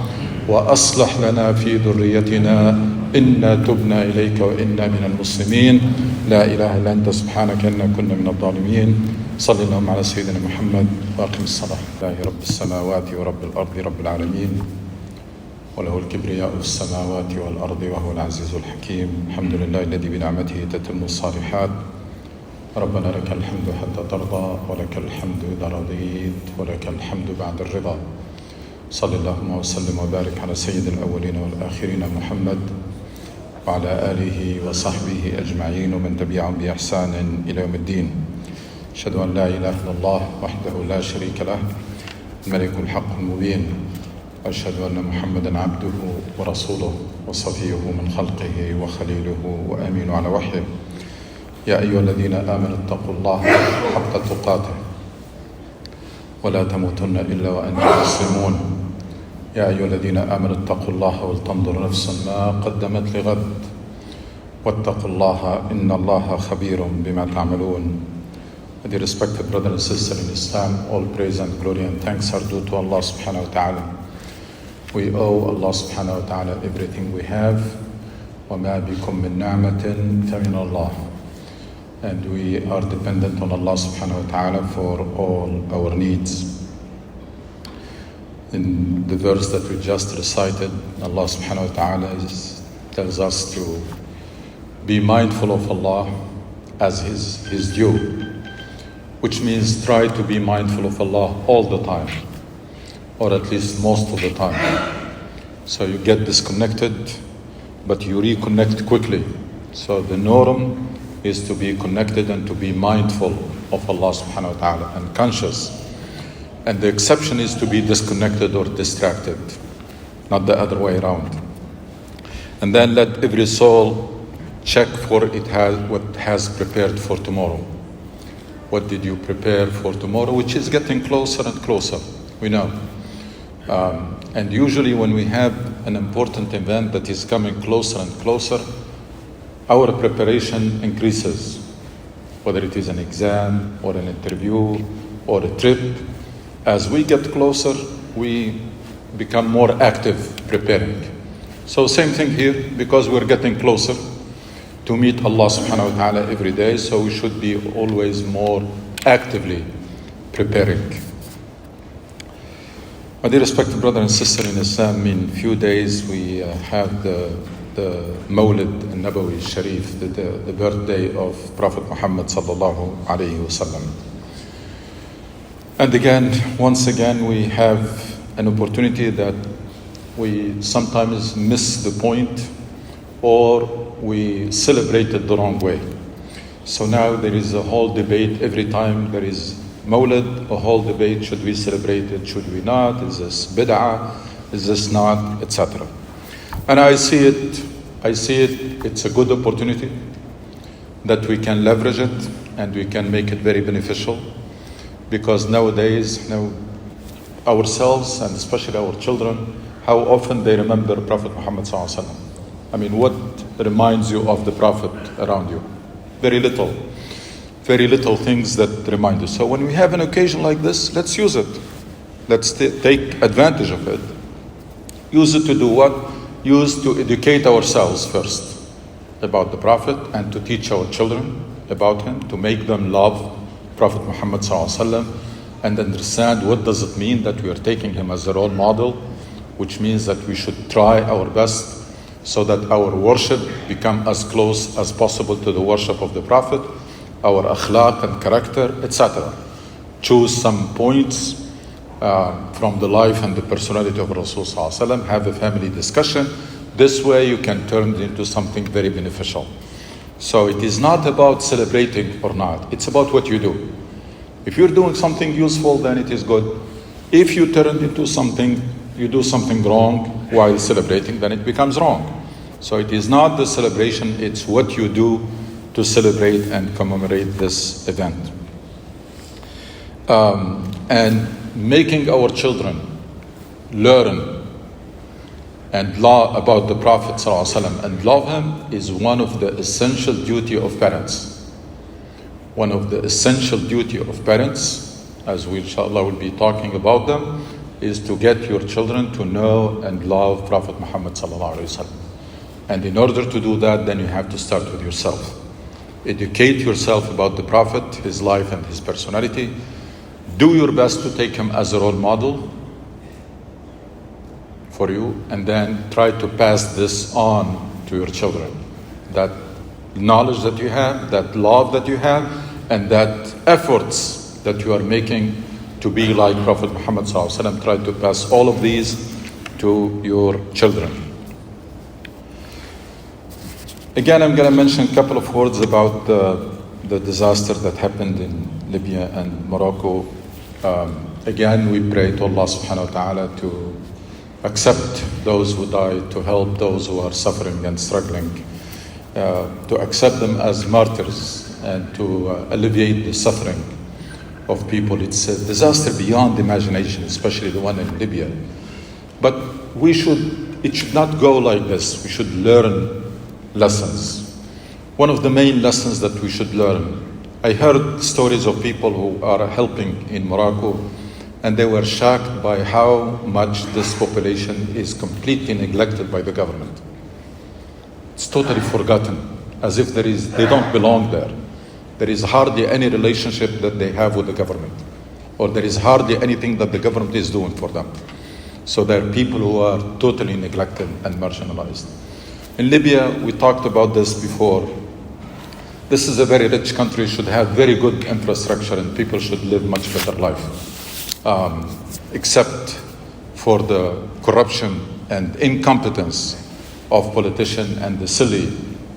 وأصلح لنا في ذريتنا إنا تبنا إليك وإنا من المسلمين. لا إله إلا أنت سبحانك إنا كنا من الظالمين. صل اللهم على سيدنا محمد وأقم الصلاة. لله رب السماوات ورب الأرض رب العالمين وله الكبرياء في السماوات والأرض وهو العزيز الحكيم. الحمد لله الذي بنعمته تتم الصالحات. ربنا لك الحمد حتى ترضى ولك الحمد إذا رضيت ولك الحمد بعد الرضا. صلى اللهم وسلم وبارك على سيد الأولين والآخرين محمد وعلى آله وصحبه أجمعين ومن تبعهم بإحسان إلى يوم الدين. أشهد أن لا إله إلا الله وحده لا شريك له الملك الحق المبين وأشهد أن محمدا عبده ورسوله وصفيه من خلقه وخليله وأمين على وحيه. يا أيها الذين آمنوا اتقوا الله حق تقاته ولا تموتن إلا وأنتم مسلمون. يا أيها الذين آمنوا اتقوا الله ولتنظر نفس ما قدمت لغد واتقوا الله إن الله خبير بما تعملون. Dear respected brother and sister in Islam, all praise and glory and thanks are due to Allah subhanahu wa ta'ala. We owe Allah subhanahu wa ta'ala everything we have. وَمَا بِكُم مِّن نَعْمَةٍ فَمِنَ اللَّهِ. And we are dependent on Allah subhanahu wa ta'ala for all our needs. In the verse that we just recited, Allah subhanahu wa ta'ala tells us to be mindful of Allah as His due, which means try to be mindful of Allah all the time, or at least most of the time. So you get disconnected, but you reconnect quickly. So the norm is to be connected and to be mindful of Allah subhanahu wa ta'ala and conscious. And the exception is to be disconnected or distracted, not the other way around. And then let every soul check for what has prepared for tomorrow. What did you prepare for tomorrow, which is getting closer and closer, we know. And usually when we have an important event that is coming closer and closer, our preparation increases, whether it is an exam or an interview or a trip. As we get closer, we become more active preparing. So same thing here, because we're getting closer to meet Allah subhanahu wa ta'ala every day, so we should be always more actively preparing. My dear respected brother and sister in Islam, in few days we have the Mawlid al-Nabawi Sharif, the birthday of Prophet Muhammad sallallahu alayhi wasallam. And once again, we have an opportunity that we sometimes miss the point or we celebrate it the wrong way. So now there is a whole debate every time there is Mawlid, a whole debate, should we celebrate it, should we not, is this bid'ah, is this not, etc. And I see it, it's a good opportunity that we can leverage it and we can make it very beneficial, because nowadays, ourselves and especially our children, how often they remember Prophet Muhammad sallallahu alaihi wasallam. I mean, what reminds you of the Prophet around you? Very little things that remind you. So when we have an occasion like this, let's use it. Let's take advantage of it. Use it to do what? Use to educate ourselves first about the Prophet and to teach our children about him, to make them love Prophet Muhammad sallallahu alaihi wasallam and understand what does it mean that we are taking him as a role model, which means that we should try our best so that our worship become as close as possible to the worship of the Prophet, our akhlaq and character, etc. Choose some points from the life and the personality of Rasul sallallahu alaihi wasallam, have a family discussion. This way you can turn it into something very beneficial. So it is not about celebrating or not, it's about what you do. If you're doing something useful, then it is good. If you turn it into something, you do something wrong while celebrating, then it becomes wrong. So it is not the celebration, it's what you do to celebrate and commemorate this event. And making our children learn and law about the Prophet ﷺ and love him is one of the essential duty of parents. One of the essential duty of parents, as we inshallah will be talking about them, is to get your children to know and love Prophet Muhammad ﷺ. And in order to do that, then you have to start with yourself. Educate yourself about the Prophet, his life and his personality. Do your best to take him as a role model for you, and then try to pass this on to your children. That knowledge that you have, that love that you have, and that efforts that you are making to be like Prophet Muhammad ﷺ, try to pass all of these to your children. Again, I'm going to mention a couple of words about the disaster that happened in Libya and Morocco. Again, we pray to Allah subhanahu wa ta'ala to accept those who died, to help those who are suffering and struggling, to accept them as martyrs and to alleviate the suffering of people. It's a disaster beyond imagination, especially the one in Libya. But it should not go like this. We should learn lessons. One of the main lessons that we should learn, I heard stories of people who are helping in Morocco, and they were shocked by how much this population is completely neglected by the government. It's totally forgotten, as if they don't belong there. There is hardly any relationship that they have with the government, or there is hardly anything that the government is doing for them. So there are people who are totally neglected and marginalized. In Libya, we talked about this before. This is a very rich country, should have very good infrastructure, and people should live much better life. Except for the corruption and incompetence of politicians and the silly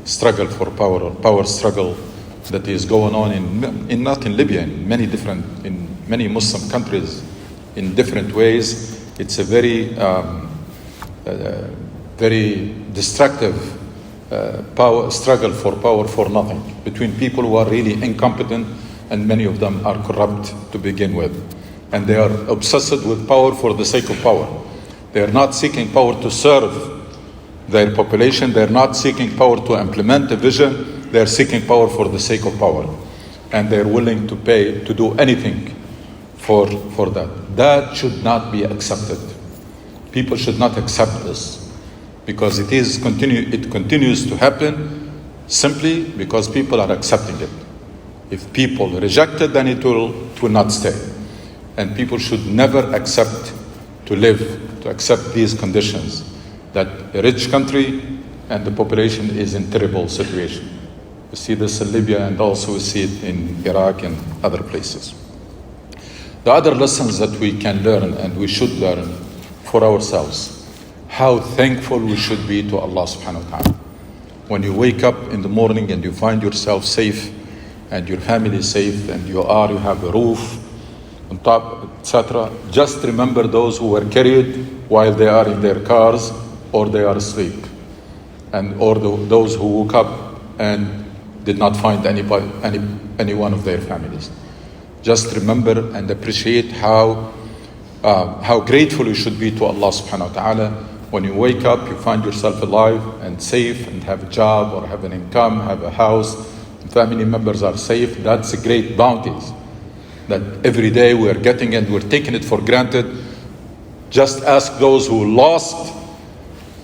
struggle for power or power struggle that is going on in not in Libya, in many Muslim countries, in different ways. It's a very destructive power struggle for power for nothing between people who are really incompetent, and many of them are corrupt to begin with, and they are obsessed with power for the sake of power. They are not seeking power to serve their population. They are not seeking power to implement a vision. They are seeking power for the sake of power, and they are willing to pay to do anything for that. That should not be accepted. People should not accept this, because it continues to happen simply because people are accepting it. If people reject it, then it will not stay. And people should never accept to accept these conditions, that a rich country and the population is in terrible situation. We see this in Libya, and also we see it in Iraq and other places. The other lessons that we can learn and we should learn for ourselves, how thankful we should be to Allah subhanahu wa ta'ala. When you wake up in the morning and you find yourself safe and your family is safe and you have a roof on top, etc. Just remember those who were carried while they are in their cars or they are asleep, or those who woke up and did not find any one of their families. Just remember and appreciate how grateful you should be to Allah subhanahu wa ta'ala. When you wake up, you find yourself alive and safe and have a job or have an income, have a house, and family members are safe. That's a great bounty that every day we are getting, and we're taking it for granted. Just ask those who lost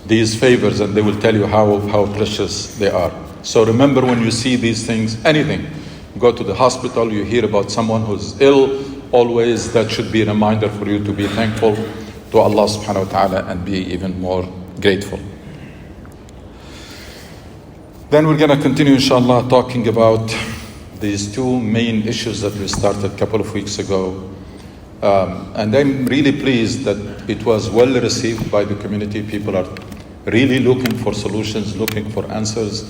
these favors and they will tell you how precious they are. So remember, when you see these things, anything, you go to the hospital, you hear about someone who's ill, always that should be a reminder for you to be thankful to Allah subhanahu wa ta'ala and be even more grateful. Then we're going to continue, inshallah, talking about these two main issues that we started a couple of weeks ago. And I'm really pleased that it was well received by the community. People are really looking for solutions, looking for answers.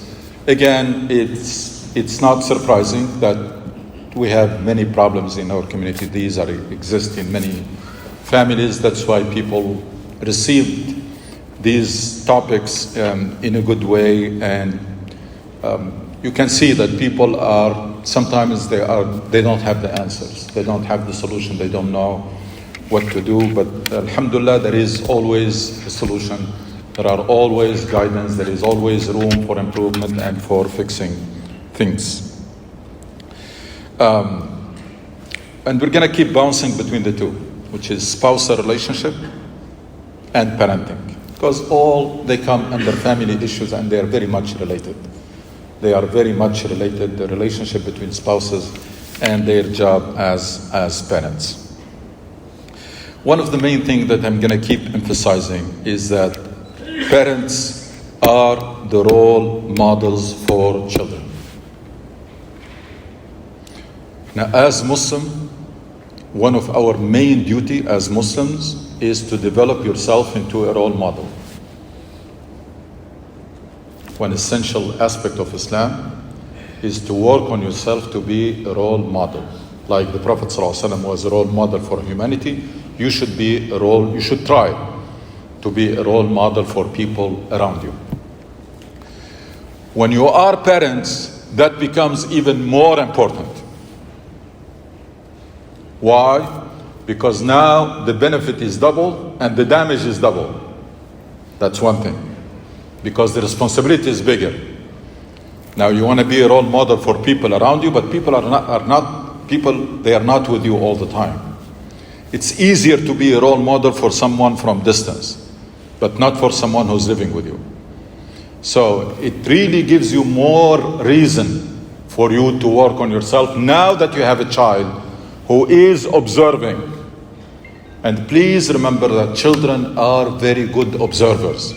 Again, it's not surprising that we have many problems in our community. These exist in many families. That's why people received these topics in a good way. And you can see that people sometimes they don't have the answers. They don't have the solution. They don't know what to do. But alhamdulillah, there is always a solution. There are always guidance. There is always room for improvement and for fixing things. And we're going to keep bouncing between the two, which is spousal relationship and parenting, because they come under family issues and they are very much related. They are very much related, the relationship between spouses and their job as parents. One of the main things that I'm going to keep emphasizing is that parents are the role models for children. Now, as Muslim, one of our main duty as Muslims is to develop yourself into a role model. One essential aspect of Islam is to work on yourself to be a role model. Like the Prophet ﷺ was a role model for humanity, you should try to be a role model for people around you. When you are parents, that becomes even more important. Why? Because now the benefit is double and the damage is double. That's one thing. Because the responsibility is bigger. Now you want to be a role model for people around you, but people they are not with you all the time. It's easier to be a role model for someone from distance, but not for someone who's living with you. So it really gives you more reason for you to work on yourself now that you have a child who is observing. And please remember that children are very good observers.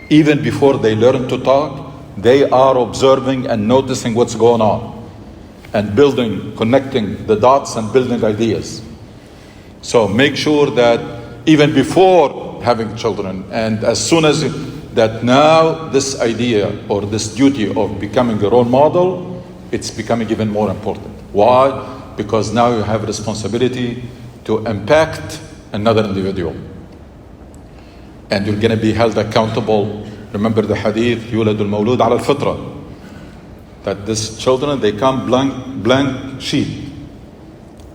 Even before they learn to talk, they are observing and noticing what's going on and connecting the dots and building ideas. So make sure that even before having children and as soon as that now this idea or this duty of becoming a role model, it's becoming even more important. Why? Because now you have responsibility to impact another individual. And you're going to be held accountable. Remember the hadith, يولد المولود على الفطرة, that these children, they come blank sheet.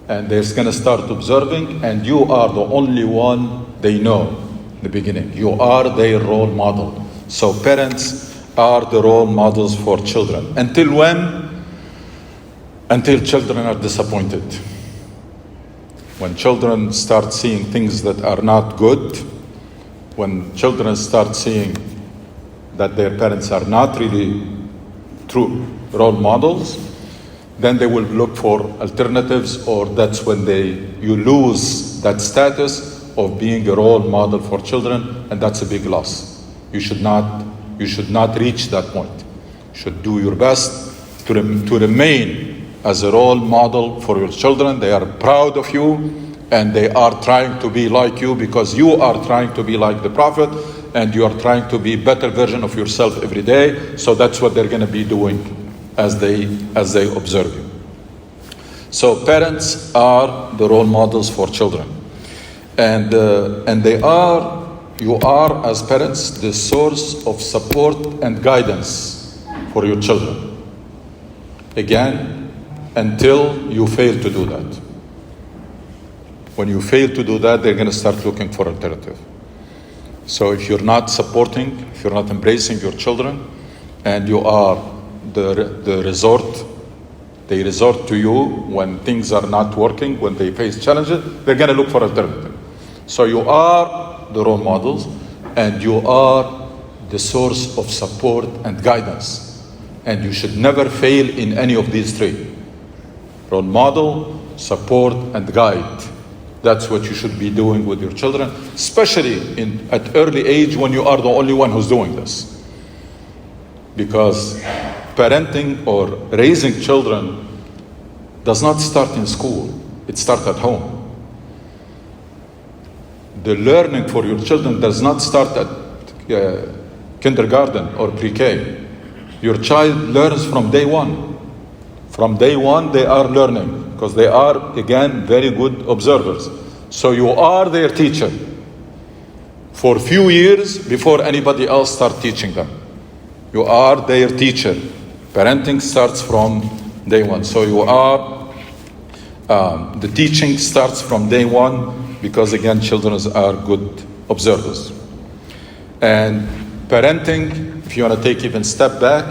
And they're going to start observing, and you are the only one they know in the beginning. You are their role model. So parents are the role models for children. Until when? Until children are disappointed. When children start seeing things that are not good, when children start seeing that their parents are not really true role models, then they will look for alternatives, or that's when you lose that status of being a role model for children, and that's a big loss. You should not reach that point. You should do your best to remain as a role model for your children. They are proud of you, and they are trying to be like you, because you are trying to be like the Prophet, and you are trying to be a better version of yourself every day. So that's what they're going to be doing as they observe you. So parents are the role models for children, and you are as parents the source of support and guidance for your children. Again, until you fail to do that. When you fail to do that, they're going to start looking for alternative. So if you're not supporting, if you're not embracing your children, and you are the resort, they resort to you when things are not working, when they face challenges, they're going to look for alternative. So you are the role models, and you are the source of support and guidance. And you should never fail in any of these three. Role model, support, and guide. That's what you should be doing with your children, especially at early age when you are the only one who's doing this. Because parenting or raising children does not start in school. It starts at home. The learning for your children does not start at kindergarten or pre-K. Your child learns from day one. From day one, they are learning, because they are, again, very good observers. So you are their teacher for a few years before anybody else starts teaching them. You are their teacher. Parenting starts from day one. So you are, the teaching starts from day one, because again, children are good observers. And parenting, if you want to take even a step back,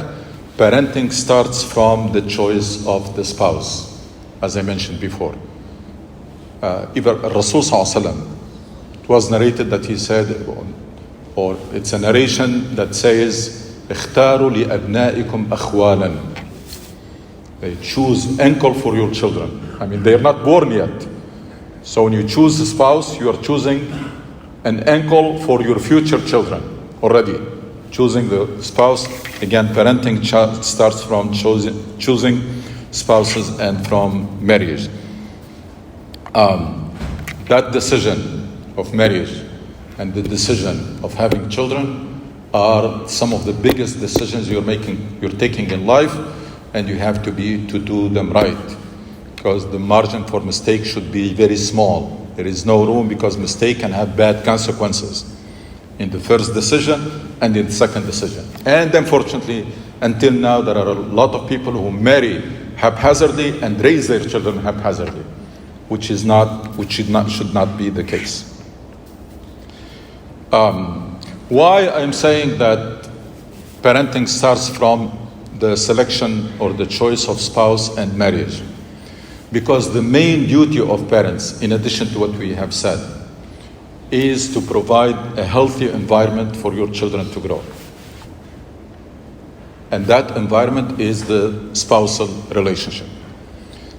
parenting starts from the choice of the spouse, as I mentioned before. Even Rasul Sallallahu Alaihi Wasallam, it was narrated that he said, or it's a narration that says, اختاروا لأبنائكم أخوالا. They choose uncle for your children. I mean, they're not born yet. So when you choose a spouse, you are choosing an uncle for your future children already. Choosing the spouse, again, parenting starts from choosing spouses and from marriage. That decision of marriage and the decision of having children are some of the biggest decisions you're taking in life, and you have to do them right, because the margin for mistake should be very small. There is no room, because mistake can have bad consequences in the first decision and in the second decision. And unfortunately, until now, there are a lot of people who marry haphazardly and raise their children haphazardly, which should not be the case. Why I'm saying that parenting starts from the selection or the choice of spouse and marriage? Because the main duty of parents, in addition to what we have said, is to provide a healthy environment for your children to grow. And that environment is the spousal relationship.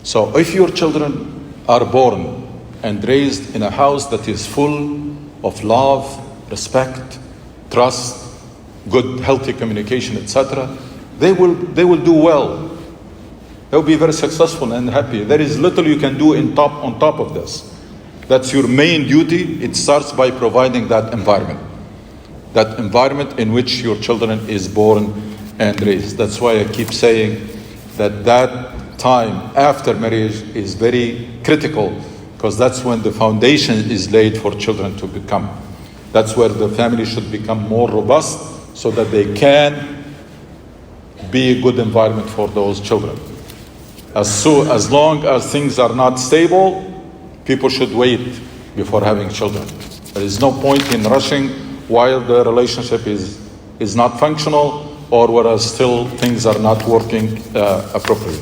So if your children are born and raised in a house that is full of love, respect, trust, good, healthy communication, etc., they will do well. They'll be very successful and happy. There is little you can do on top of this. That's your main duty. It starts by providing that environment. that environment in which your children is born and raised. That's why I keep saying that time after marriage is very critical, because that's when the foundation is laid for children to become. That's where the family should become more robust so that they can be a good environment for those children. As long as things are not stable, people should wait before having children. There is no point in rushing while the relationship is not functional, or whereas still things are not working properly.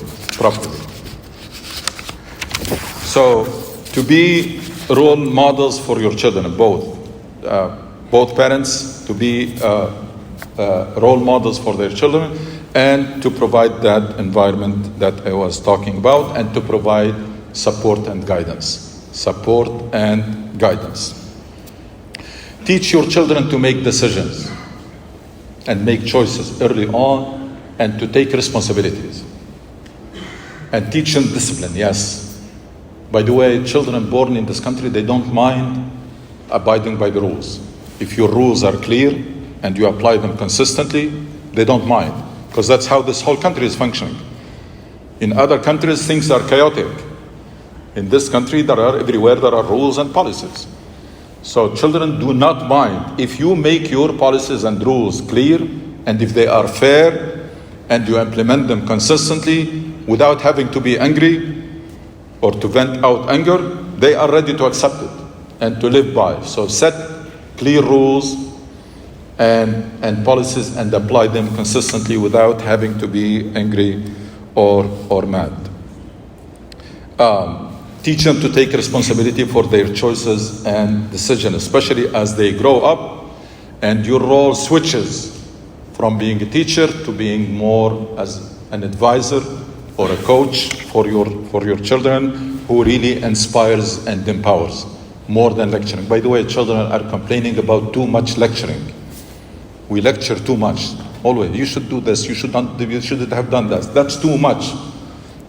So to be role models for your children, both parents to be role models for their children, and to provide that environment that I was talking about, and to provide support and guidance. Teach your children to make decisions and make choices early on, and to take responsibilities. And teach them discipline, yes. By the way, children born in this country, they don't mind abiding by the rules. If your rules are clear and you apply them consistently, they don't mind, because that's how this whole country is functioning. In other countries, things are chaotic. In this country, everywhere there are rules and policies. So children do not mind if you make your policies and rules clear, and if they are fair, and you implement them consistently without having to be angry or to vent out anger. They are ready to accept it and to live by. So set clear rules and policies and apply them consistently without having to be angry or mad. Teach them to take responsibility for their choices and decisions, especially as they grow up and your role switches from being a teacher to being more as an advisor or a coach for your children, who really inspires and empowers more than lecturing. By the way, children are complaining about too much lecturing. We lecture too much. Always, you should do this, you shouldn't have done that. That's too much,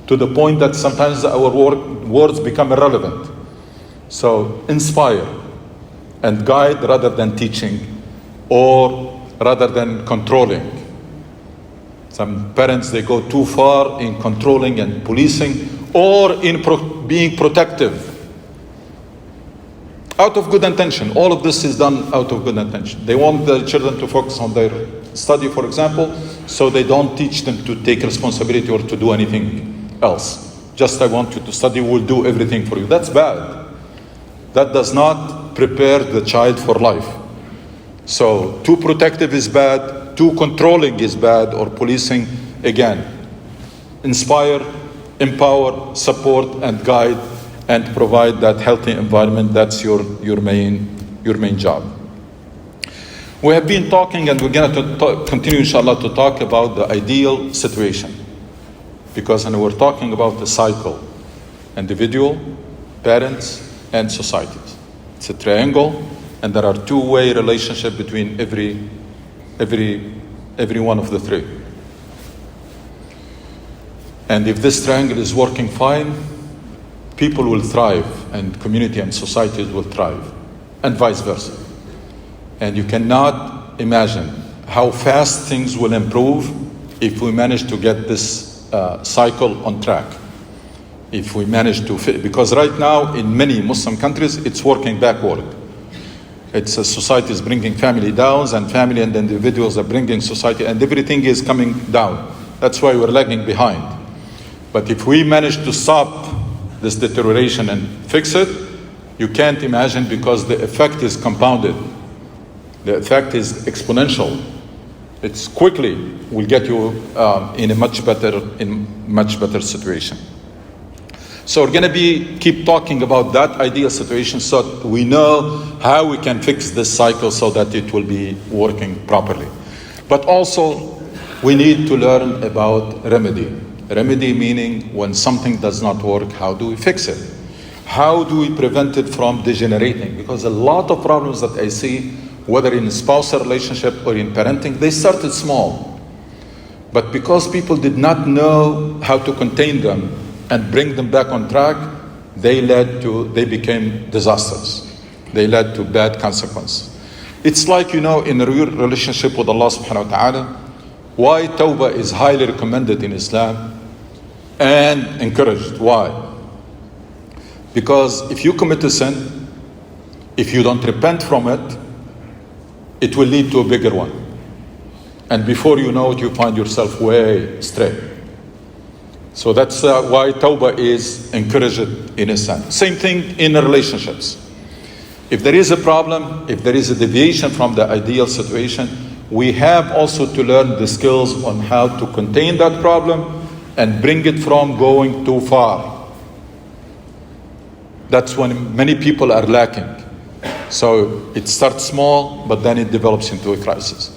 to the point that sometimes our words become irrelevant. So inspire and guide rather than teaching, or rather than controlling. Some parents, they go too far in controlling and policing, or in being protective. Out of good intention. All of this is done out of good intention. They want the children to focus on their study, for example, so they don't teach them to take responsibility or to do anything else. Just, I want you to study, we'll do everything for you. That's bad. That does not prepare the child for life. So too protective is bad, too controlling is bad, or policing. Again, inspire, empower, support, and guide, and provide that healthy environment. That's your main job. We have been talking, and we're going to continue, inshallah, to talk about the ideal situation. Because we're talking about the cycle: individual, parents, and societies. It's a triangle, and there are two-way relationship between every one of the three. And if this triangle is working fine, people will thrive, and community and societies will thrive, and vice versa. And you cannot imagine how fast things will improve if we manage to get this cycle on track. If we manage to fit, because right now in many Muslim countries it's working backward. It's a society is bringing family down, and family and individuals are bringing society, and everything is coming down. That's why we're lagging behind. But if we manage to stop this deterioration and fix it, you can't imagine, because the effect is compounded. The effect is exponential. It's quickly will get you in a much better situation. So we're going to keep talking about that ideal situation, so we know how we can fix this cycle so that it will be working properly. But also, we need to learn about remedy. Remedy meaning, when something does not work, how do we fix it? How do we prevent it from degenerating? Because a lot of problems that I see, whether in spousal relationship or in parenting, they started small. But because people did not know how to contain them and bring them back on track, they became disasters. They led to bad consequences. It's like, in a real relationship with Allah subhanahu wa ta'ala, why tawbah is highly recommended in Islam and encouraged. Why? Because if you commit a sin, if you don't repent from it, it will lead to a bigger one. And before you know it, you find yourself way astray. So that's why tawbah is encouraged in Islam. Same thing in relationships. If there is a problem, if there is a deviation from the ideal situation, we have also to learn the skills on how to contain that problem and bring it from going too far. That's when many people are lacking. So it starts small, but then it develops into a crisis.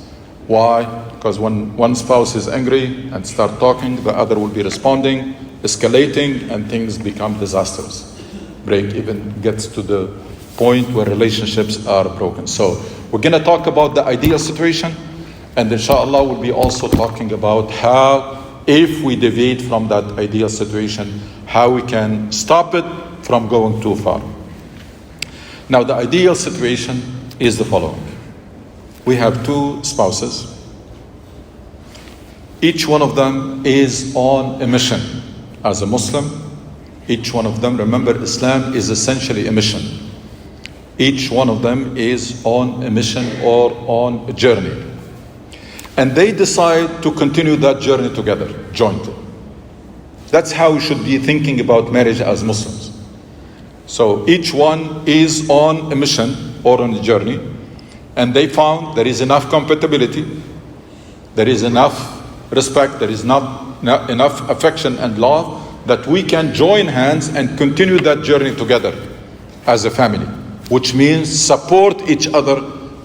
Why? Because when one spouse is angry and start talking, the other will be responding, escalating, and things become disastrous. Break even gets to the point where relationships are broken. So we're going to talk about the ideal situation, and inshallah we'll be also talking about how, if we deviate from that ideal situation, how we can stop it from going too far. Now, the ideal situation is the following. We have two spouses. Each one of them is on a mission. As a Muslim, each one of them, remember, Islam is essentially a mission. Each one of them is on a mission or on a journey. And they decide to continue that journey together, jointly. That's how we should be thinking about marriage as Muslims. So each one is on a mission or on a journey, and they found there is enough compatibility, there is enough respect, there is not enough affection and love that we can join hands and continue that journey together as a family, which means support each other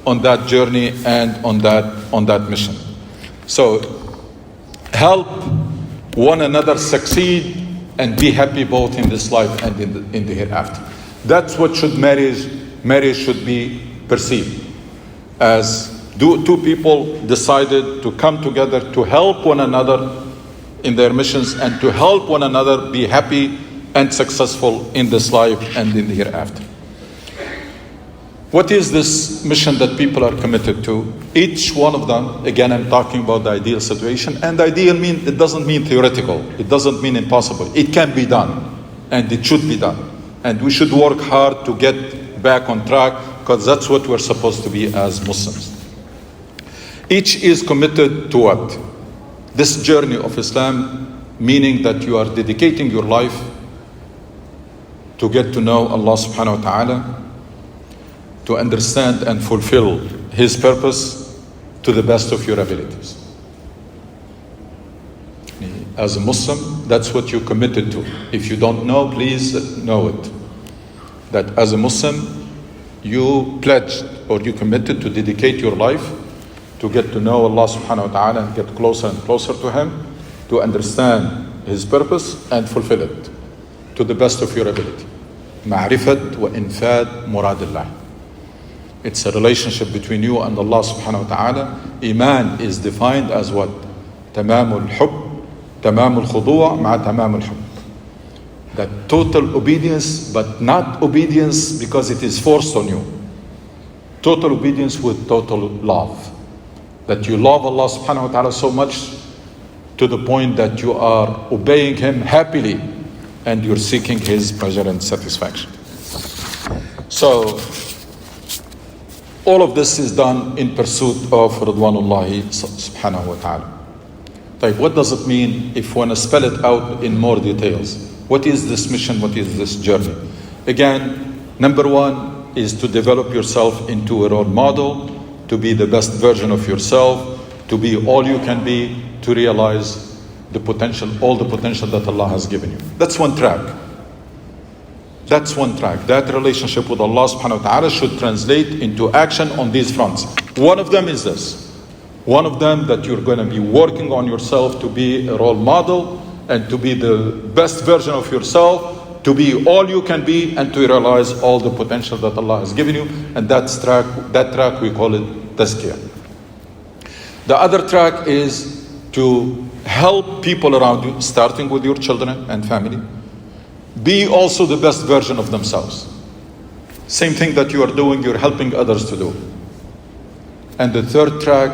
on that journey and on that mission. So help one another succeed and be happy both in this life and in the hereafter. That's what marriage should be perceived as. Two people decided to come together to help one another in their missions and to help one another be happy and successful in this life and in the hereafter. What is this mission that people are committed to? Each one of them, again, I'm talking about the ideal situation, and ideal it doesn't mean theoretical. It doesn't mean impossible. It can be done, and it should be done. And we should work hard to get back on track, because that's what we're supposed to be as Muslims. Each is committed to what? This journey of Islam, meaning that you are dedicating your life to get to know Allah subhanahu wa ta'ala, to understand and fulfill His purpose to the best of your abilities. As a Muslim, that's what you're committed to. If you don't know, please know it. That as a Muslim, you pledged or you committed to dedicate your life to get to know Allah subhanahu wa ta'ala and get closer and closer to Him, to understand His purpose and fulfill it to the best of your ability. Ma'rifat wa infad muradillah. It's a relationship between you and Allah subhanahu wa ta'ala. Iman is defined as what? Tamamul hub, tamamul khudu' ma'a tamamul hub. That total obedience, but not obedience because it is forced on you. Total obedience with total love. That you love Allah subhanahu wa ta'ala so much to the point that you are obeying Him happily and you're seeking His pleasure and satisfaction. So, all of this is done in pursuit of Ridwanullahi subhanahu wa ta'ala. What does it mean if one spell it out in more details? What is this mission? What is this journey? Again, number one is to develop yourself into a role model, to be the best version of yourself, to be all you can be, to realize the potential, all the potential that Allah has given you. That's one track. That's one track. That relationship with Allah subhanahu wa ta'ala should translate into action on these fronts. One of them is this. One of them that you're going to be working on yourself to be a role model and to be the best version of yourself, to be all you can be and to realize all the potential that Allah has given you. And that track we call it tazkiyah. The other track is to help people around you, starting with your children and family, be also the best version of themselves. Same thing that you are doing, you're helping others to do. And the third track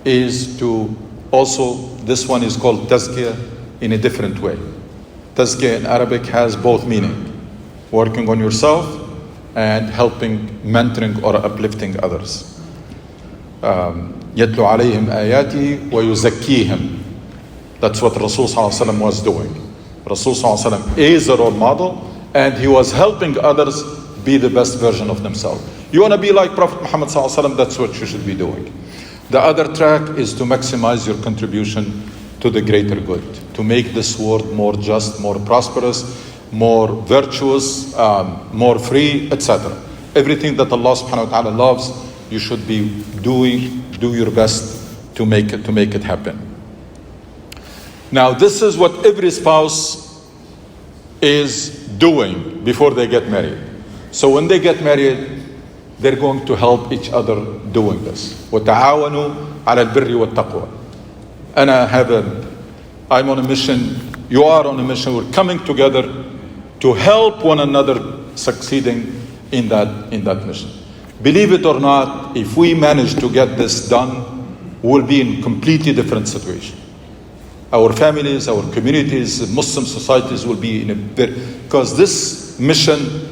is to also, this one is called tazkiyah in a different way. Tazkiyah in Arabic has both meaning, working on yourself and helping, mentoring or uplifting others. يَتْلُو عَلَيْهِمْ آيَاتِهِ وَيُزَكِّيهِمْ. That's what Rasul Sallallahu Alaihi Wasallam was doing. Rasul Sallallahu Alaihi Wasallam is a role model, and he was helping others be the best version of themselves. You want to be like Prophet Muhammad Sallallahu Alaihi Wasallam, that's what you should be doing. The other track is to maximize your contribution to the greater good, to make this world more just, more prosperous, more virtuous, more free, etc. Everything that Allah subhanahu wa ta'ala loves, you should be do your best to make it happen. Now, this is what every spouse is doing before they get married. So when they get married, they're going to help each other doing this. وَتَعَاوَنُوا عَلَى الْبِرِّ وَالتَّقْوَى. I'm on a mission, you are on a mission, we're coming together to help one another succeeding in that mission. Believe it or not, if we manage to get this done, we'll be in completely different situation. Our families, our communities, Muslim societies will be in a because this mission,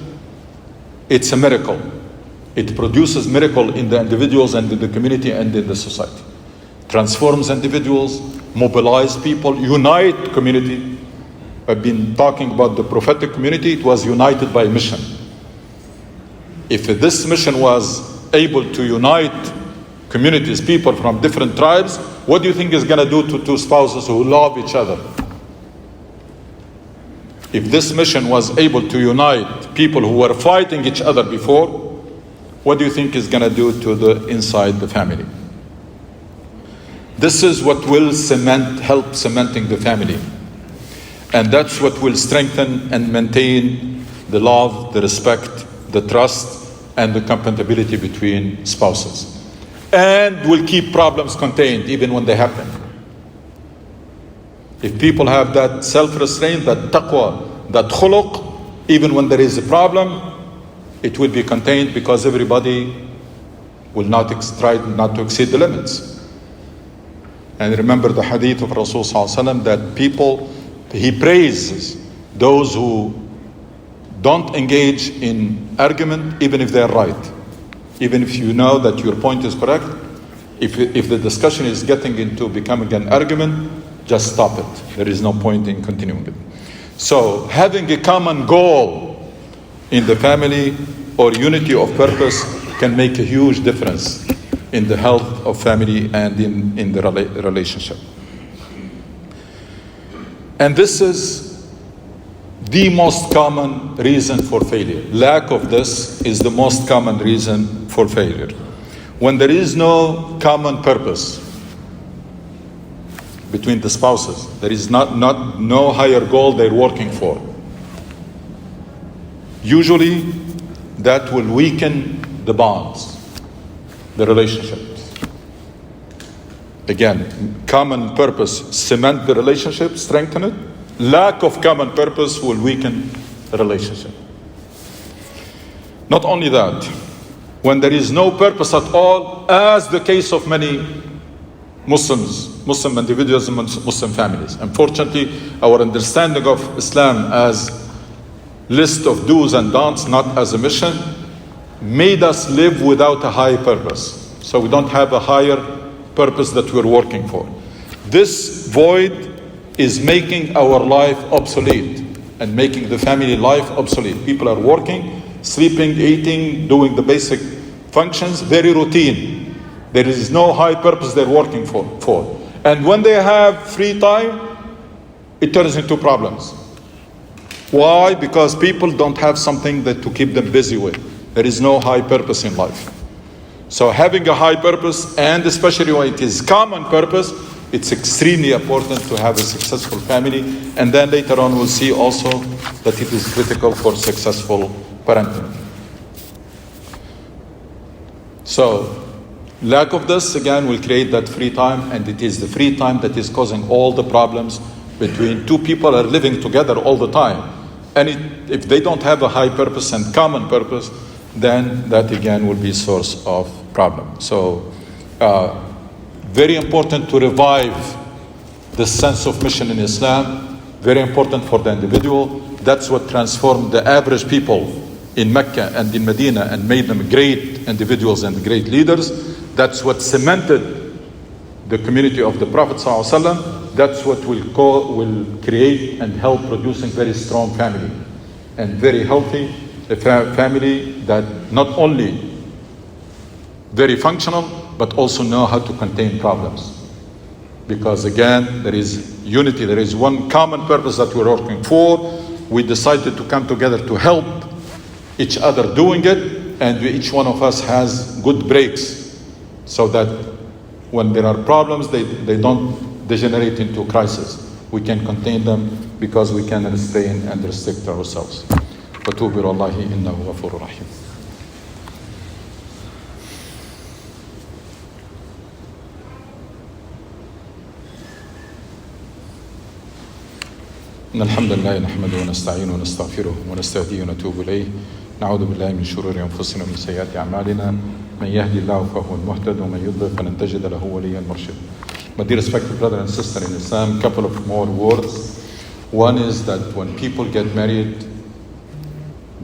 it's a miracle. It produces miracle in the individuals and in the community and in the society. Transforms individuals, mobilize people, unite community. I've been talking about the prophetic community, it was united by mission. If this mission was able to unite communities, people from different tribes, what do you think is going to do to two spouses who love each other? If this mission was able to unite people who were fighting each other before, what do you think is going to do to the inside the family? This is what will help cementing the family. And that's what will strengthen and maintain the love, the respect, the trust, and the compatibility between spouses. And will keep problems contained even when they happen. If people have that self-restraint, that taqwa, that khuluq, even when there is a problem, it will be contained because everybody will not try not to exceed the limits. And remember the hadith of Rasul Sallallahu Alaihi Wasallam that people, he praises those who don't engage in argument even if they're right. Even if you know that your point is correct, if the discussion is getting into becoming an argument, just stop it. There is no point in continuing it. So having a common goal in the family or unity of purpose can make a huge difference in the health of family and in the relationship. And this is the most common reason for failure. Lack of this is the most common reason for failure. When there is no common purpose between the spouses, there is no higher goal they're working for. Usually that will weaken the bonds, the relationships. Again, common purpose cement the relationship, strengthen it. Lack of common purpose will weaken the relationship. Not only that, when there is no purpose at all, as the case of many Muslim individuals and Muslim families. Unfortunately, our understanding of Islam as list of do's and don'ts, not as a mission, made us live without a high purpose. So we don't have a higher purpose that we're working for. This void is making our life obsolete and making the family life obsolete. People are working, sleeping, eating, doing the basic functions, very routine. There is no high purpose they're working for. And when they have free time, it turns into problems. Why? Because people don't have something to keep them busy with. There is no high purpose in life. So having a high purpose, and especially when it is common purpose, it's extremely important to have a successful family. And then later on we'll see also that it is critical for successful parenting. So lack of this again will create that free time, and it is the free time that is causing all the problems between two people are living together all the time. And if they don't have a high purpose and common purpose, then that again will be a source of problem. So Very important to revive the sense of mission in Islam. Very important for the individual. That's what transformed the average people in Mecca and in Medina and made them great individuals and great leaders. That's what cemented the community of the Prophet ﷺ. That's what will create and help producing very strong family and very healthy family that not only very functional but also know how to contain problems. Because again, there is unity, there is one common purpose that we're working for. We decided to come together to help each other doing it, and each one of us has good breaks so that when there are problems, they don't degenerate into crisis. We can contain them because we can restrain and restrict ourselves. وَتُوبِرُ اللَّهِ إِنَّهُ غَفُورٌ رَحِيمٌ. إن الحمد لله نحمده ونستعينه ونستغفره ونستهديه ونتوب إليه. نعوذ بالله من شرور أنفسنا ومن سيئات أعمالنا. من يهدي الله فهو المهتد ومن يضلل فلن تجد له وليا مرشدا. My dear respected brother and sister in Islam, couple of more words. One is that when people get married,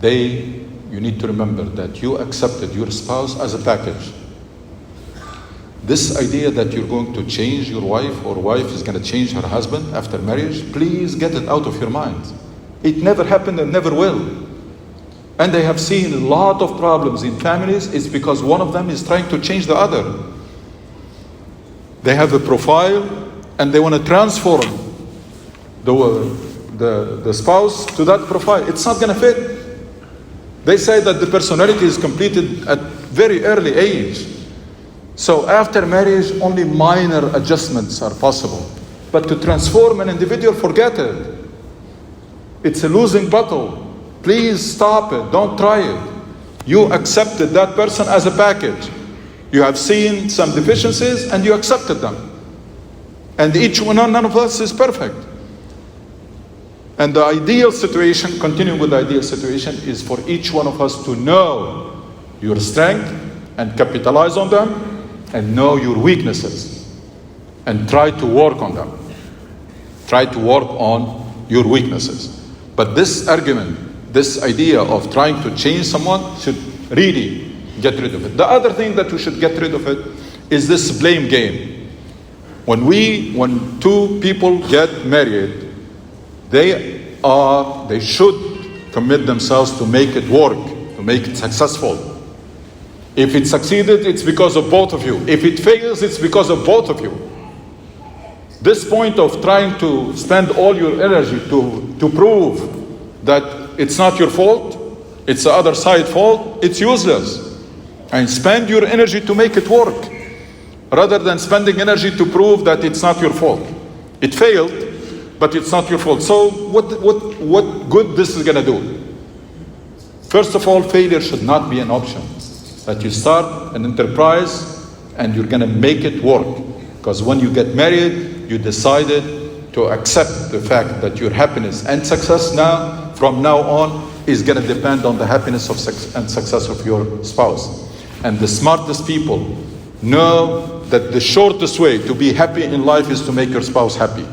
you need to remember that you accepted your spouse as a package. This idea that you're going to change your wife or wife is going to change her husband after marriage, please get it out of your mind. It never happened and never will. And I have seen a lot of problems in families. It's because one of them is trying to change the other. They have a profile and they want to transform the spouse to that profile. It's not going to fit. They say that the personality is completed at very early age. So after marriage, only minor adjustments are possible. But to transform an individual, forget it. It's a losing battle. Please stop it. Don't try it. You accepted that person as a package. You have seen some deficiencies and you accepted them. And none of us is perfect. And the ideal situation, continuing with the ideal situation, is for each one of us to know your strength and capitalize on them, and know your weaknesses and try to work on them. Try to work on your weaknesses. But this argument, this idea of trying to change someone, should really get rid of it. The other thing that we should get rid of it is this blame game. When two people get married, they should commit themselves to make it work, to make it successful. If it succeeded, it's because of both of you. If it fails, it's because of both of you. This point of trying to spend all your energy to prove that it's not your fault, it's the other side's fault, it's useless. And spend your energy to make it work, rather than spending energy to prove that it's not your fault. It failed, but it's not your fault. So what good this is going to do? First of all, failure should not be an option. That you start an enterprise and you're going to make it work. Because when you get married, you decided to accept the fact that your happiness and success from now on, is going to depend on the happiness and success of your spouse. And the smartest people know that the shortest way to be happy in life is to make your spouse happy.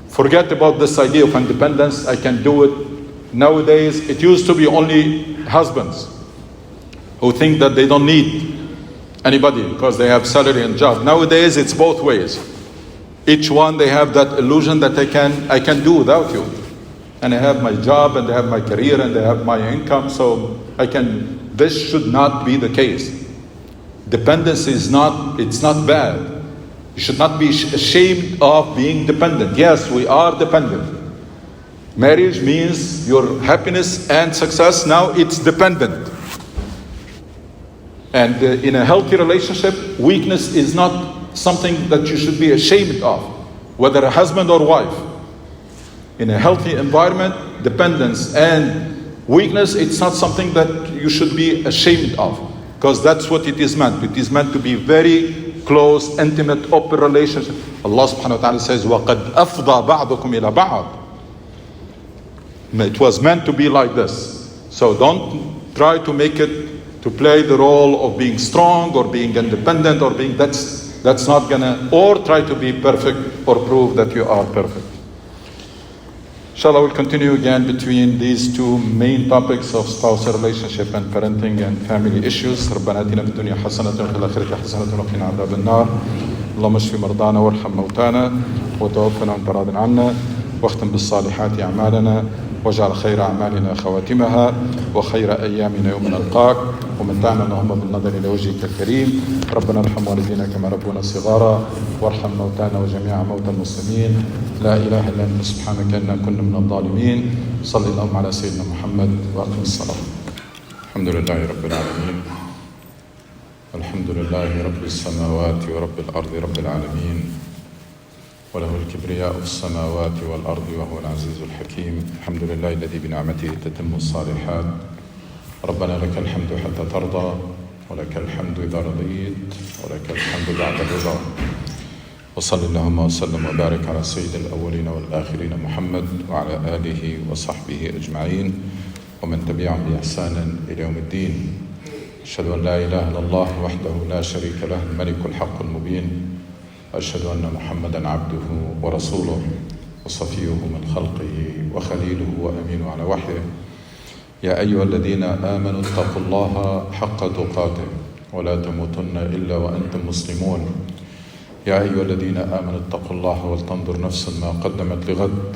Forget about this idea of independence. I can do it. Nowadays, it used to be only husbands who think that they don't need anybody because they have salary and job. Nowadays, it's both ways. Each one, they have that illusion that I can do without you. And I have my job and I have my career and I have my income, so this should not be the case. Dependence it's not bad. You should not be ashamed of being dependent. Yes, we are dependent. Marriage means your happiness and success, now it's dependent. And in a healthy relationship, weakness is not something that you should be ashamed of, whether a husband or wife. In a healthy environment, dependence and weakness, it's not something that you should be ashamed of, because that's what it is meant. It is meant to be very close, intimate, open relationship. Allah subhanahu wa ta'ala says, وَقَدْ أَفْضَى بَعْضُكُمْ إِلَى بَعْضٍ. It was meant to be like this. So don't try to make it to play the role of being strong or being independent or being that's not gonna, or try to be perfect or prove that you are perfect. Inshallah, we'll continue again between these two main topics of spousal relationship and parenting and family issues. ربنا آتنا في الدنيا حسنة وفي الآخرة حسنة وقنا عذاب النار. اللهم اشف مرضانا وارحم موتانا وتوفنا وانت راض عنا واختم بالصالحات أعمالنا واجعل خير أعمالنا خواتمها وخير أيامنا يوم نلقاك ومتعنا اللهم بالنظر إلى وجهك الكريم. ربنا ارحم والدينا كما ربونا صغارا وارحم موتانا وجميع موتى المسلمين. لا إله إلا أنت سبحانك إنا كنا من الظالمين. صل اللهم على سيدنا محمد وأقم الصلاة. الحمد لله رب العالمين. الحمد لله رب السماوات ورب الأرض رب العالمين. وله الكبرياء في السماوات والأرض وهو العزيز الحكيم. الحمد لله الذي بنعمته تتم الصالحات. ربنا لك الحمد حتى ترضى ولك الحمد إذا رضيت ولك الحمد بعد الرضا. وصل اللهم وسلم وبارك على سيد الأولين والآخرين محمد وعلى آله وصحبه أجمعين ومن تبعهم بإحسان إلى يوم الدين. أشهد أن لا إله إلا الله وحده لا شريك له الملك الحق المبين. أشهد أن محمدا عبده ورسوله وصفيه من خلقه وخليله وأمينه على وحيه. يا أيها الذين آمنوا اتقوا الله حق تقاته ولا تموتن إلا وأنتم مسلمون. يا أيها الذين آمنوا اتقوا الله ولتنظر نفس ما قدمت لغد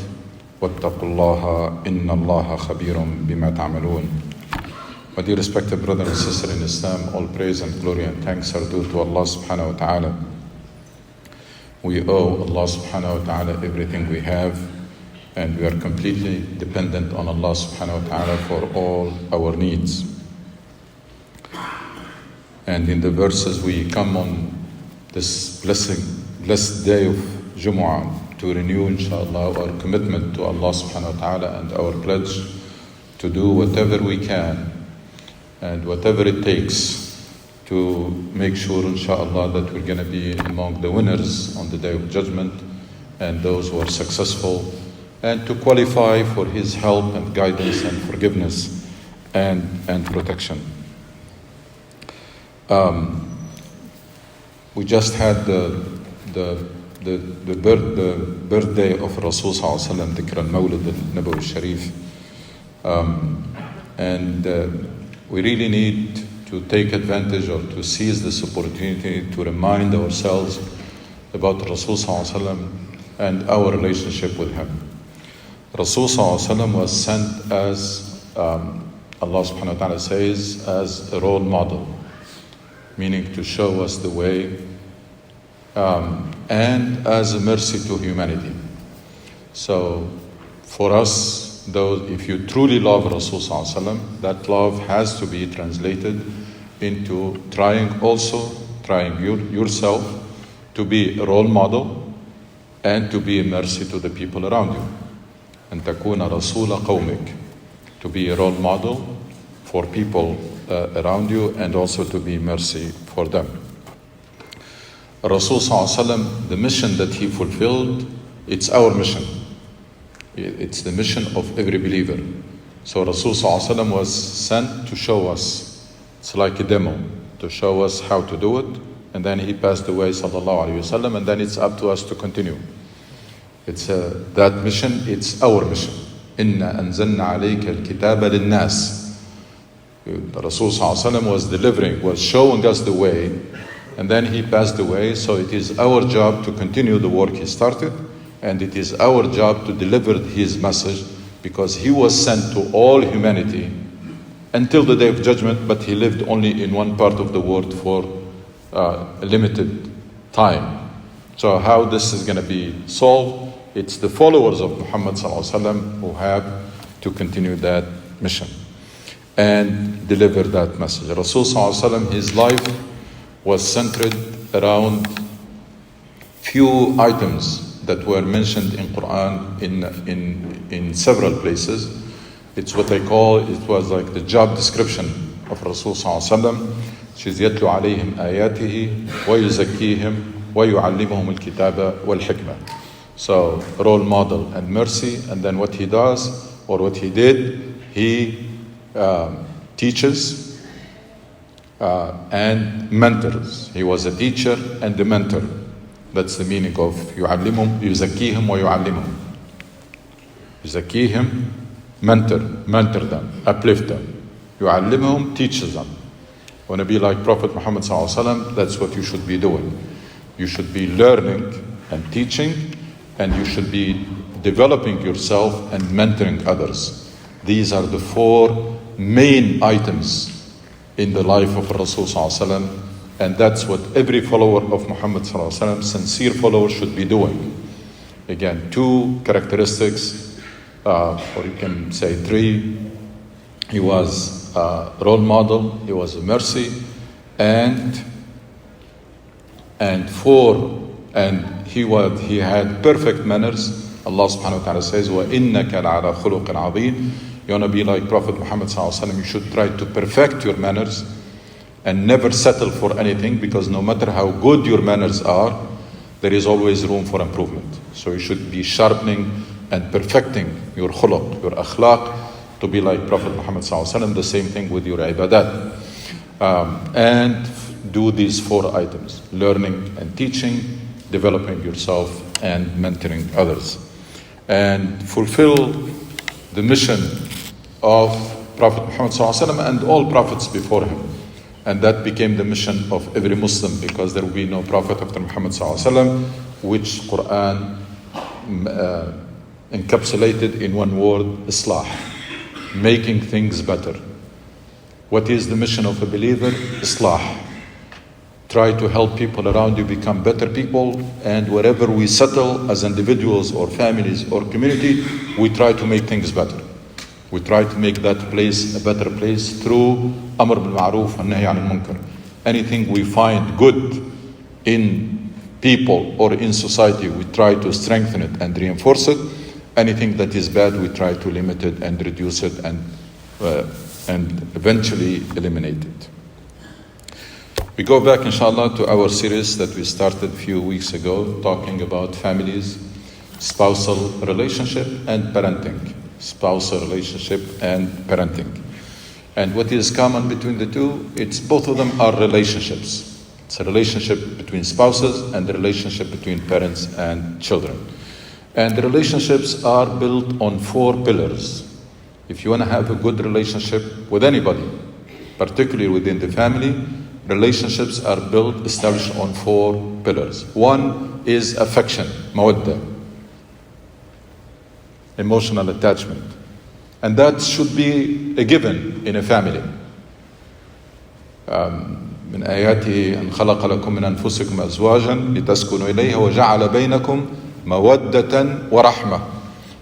واتقوا الله إن الله خبير بما تعملون. My dear respected brother and sister in Islam, all praise and glory and thanks are due to Allah subhanahu wa ta'ala. We owe Allah subhanahu wa ta'ala everything we have, and we are completely dependent on Allah subhanahu wa ta'ala for all our needs. And in the verses we come on this blessed day of Jumu'ah to renew inshallah our commitment to Allah subhanahu wa ta'ala and our pledge to do whatever we can and whatever it takes to make sure inshallah that we're going to be among the winners on the day of judgment and those who are successful, and to qualify for His help and guidance and forgiveness and protection. We just had the birthday of Rasul sallallahu alaihi wasallam, Dhikr al-Mawlid al-Nabawi al-Sharif, and we really need to take advantage or to seize this opportunity to remind ourselves about Rasul sallallahu alaihi wasallam and our relationship with him. Rasul sallallahu alaihi wasallam was sent as Allah subhanahu wa ta'ala says, as a role model, meaning to show us the way, and as a mercy to humanity. So for us, those, if you truly love Rasul sallallahu alaihi wasallam, that love has to be translated into trying yourself to be a role model and to be a mercy to the people around you. And takuna rasula qawmik, to be a role model for people around you and also to be mercy for them. Rasul sallallahu alaihi wasallam, the mission that he fulfilled, it's our mission. It's the mission of every believer. So Rasul sallallahu alaihi wasallam was sent to show us. It's like a demo to show us how to do it, and then he passed away sallallahu alaihi wasallam, and then it's up to us to continue. It's that mission. It's our mission. Inna anzalna alayka al-kitaba lin-nas. The Rasul sallallahu alaihi wasallam was showing us the way, and then he passed away. So it is our job to continue the work he started, and it is our job to deliver his message, because he was sent to all humanity until the day of judgment, but he lived only in one part of the world for a limited time. So how this is going to be solved? It's the followers of Muhammad sallallahu alaihi wasallam who have to continue that mission and deliver that message. Rasul sallallahu alaihi wasallam, his life was centered around few items that were mentioned in Quran in several places. It's what they call, it was like the job description of Rasul sallallahu alaihi wasallam. She's يتلو عليهم آياته ويزكيهم ويعلمهم الكتاب والحكمة. So role model and mercy, and then what he does or what he did, he teaches and mentors. He was a teacher and a mentor. That's the meaning of يعلمهم يزكيهم ويعلمهم. يزكيهم, mentor them, uplift them. يعلمهم, teaches them. Want to be like Prophet Muhammad sallallahu alaihi wasallam? That's what you should be doing. You should be learning and teaching, and you should be developing yourself and mentoring others. These are the 4 main items in the life of Rasul sallallahu alaihi wasallam, and that's what every follower of Muhammad sallallahu alaihi wasallam, sincere follower, should be doing. Again, 2 characteristics, or you can say 3. He was a role model, he was a mercy, and 4, and he had perfect manners. Allah subhanahu wa ta'ala says, وَإِنَّكَ لَعَلَى خُلُقٍ عَظِيمٍ. You want to be like Prophet Muhammad sallallahu alaihi wasallam, you should try to perfect your manners and never settle for anything, because no matter how good your manners are, there is always room for improvement. So you should be sharpening and perfecting your khuluq, your akhlaq, to be like Prophet Muhammad sallallahu alaihi wasallam. The same thing with your ibadat. And do these 4 items: learning and teaching, developing yourself, and mentoring others. And fulfill the mission of Prophet Muhammad sallallahu alaihi wasallam and all prophets before him. And that became the mission of every Muslim, because there will be no prophet after Muhammad sallallahu alaihi wasallam, which Quran encapsulated in one word: Islah, making things better. What is the mission of a believer? Islah. Try to help people around you become better people, and wherever we settle as individuals or families or community, we try to make things better. We try to make that place a better place through Amr bil Ma'ruf and Nahy anil Munkar. Anything we find good in people or in society, we try to strengthen it and reinforce it. Anything that is bad, we try to limit it and reduce it and eventually eliminate it. We go back, inshallah, to our series that we started a few weeks ago, talking about families, spousal relationship and parenting. Spousal relationship and parenting. And what is common between the two? It's both of them are relationships. It's a relationship between spouses and the relationship between parents and children. And the relationships are built on 4 pillars. If you want to have a good relationship with anybody, particularly within the family, relationships are established on 4 pillars. 1 is affection, mawadda, emotional attachment. And that should be a given in a family. من آياته أن خلق لكم من أنفسكم أزواجا لتسكنوا إليها وجعل بينكم مودة ورحمة.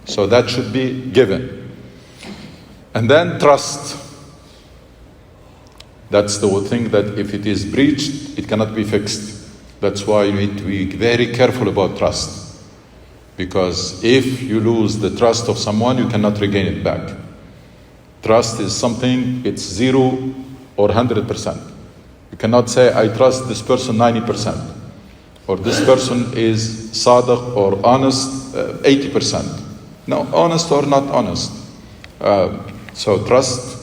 So that should be given. And then trust. That's the thing that if it is breached, it cannot be fixed. That's why you need to be very careful about trust. Because if you lose the trust of someone, you cannot regain it back. Trust is something, it's 0 or 100%. You cannot say, I trust this person 90%. Or this person is sadiq or honest 80%. No, honest or not honest. So trust,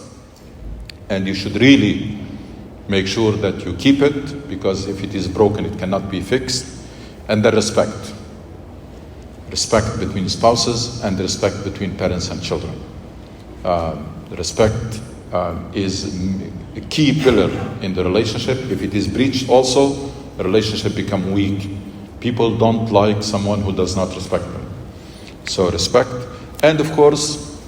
and you should really make sure that you keep it, because if it is broken, it cannot be fixed. And the respect. Respect between spouses and respect between parents and children. Respect is a key pillar in the relationship. If it is breached also, the relationship becomes weak. People don't like someone who does not respect them. So respect. And of course,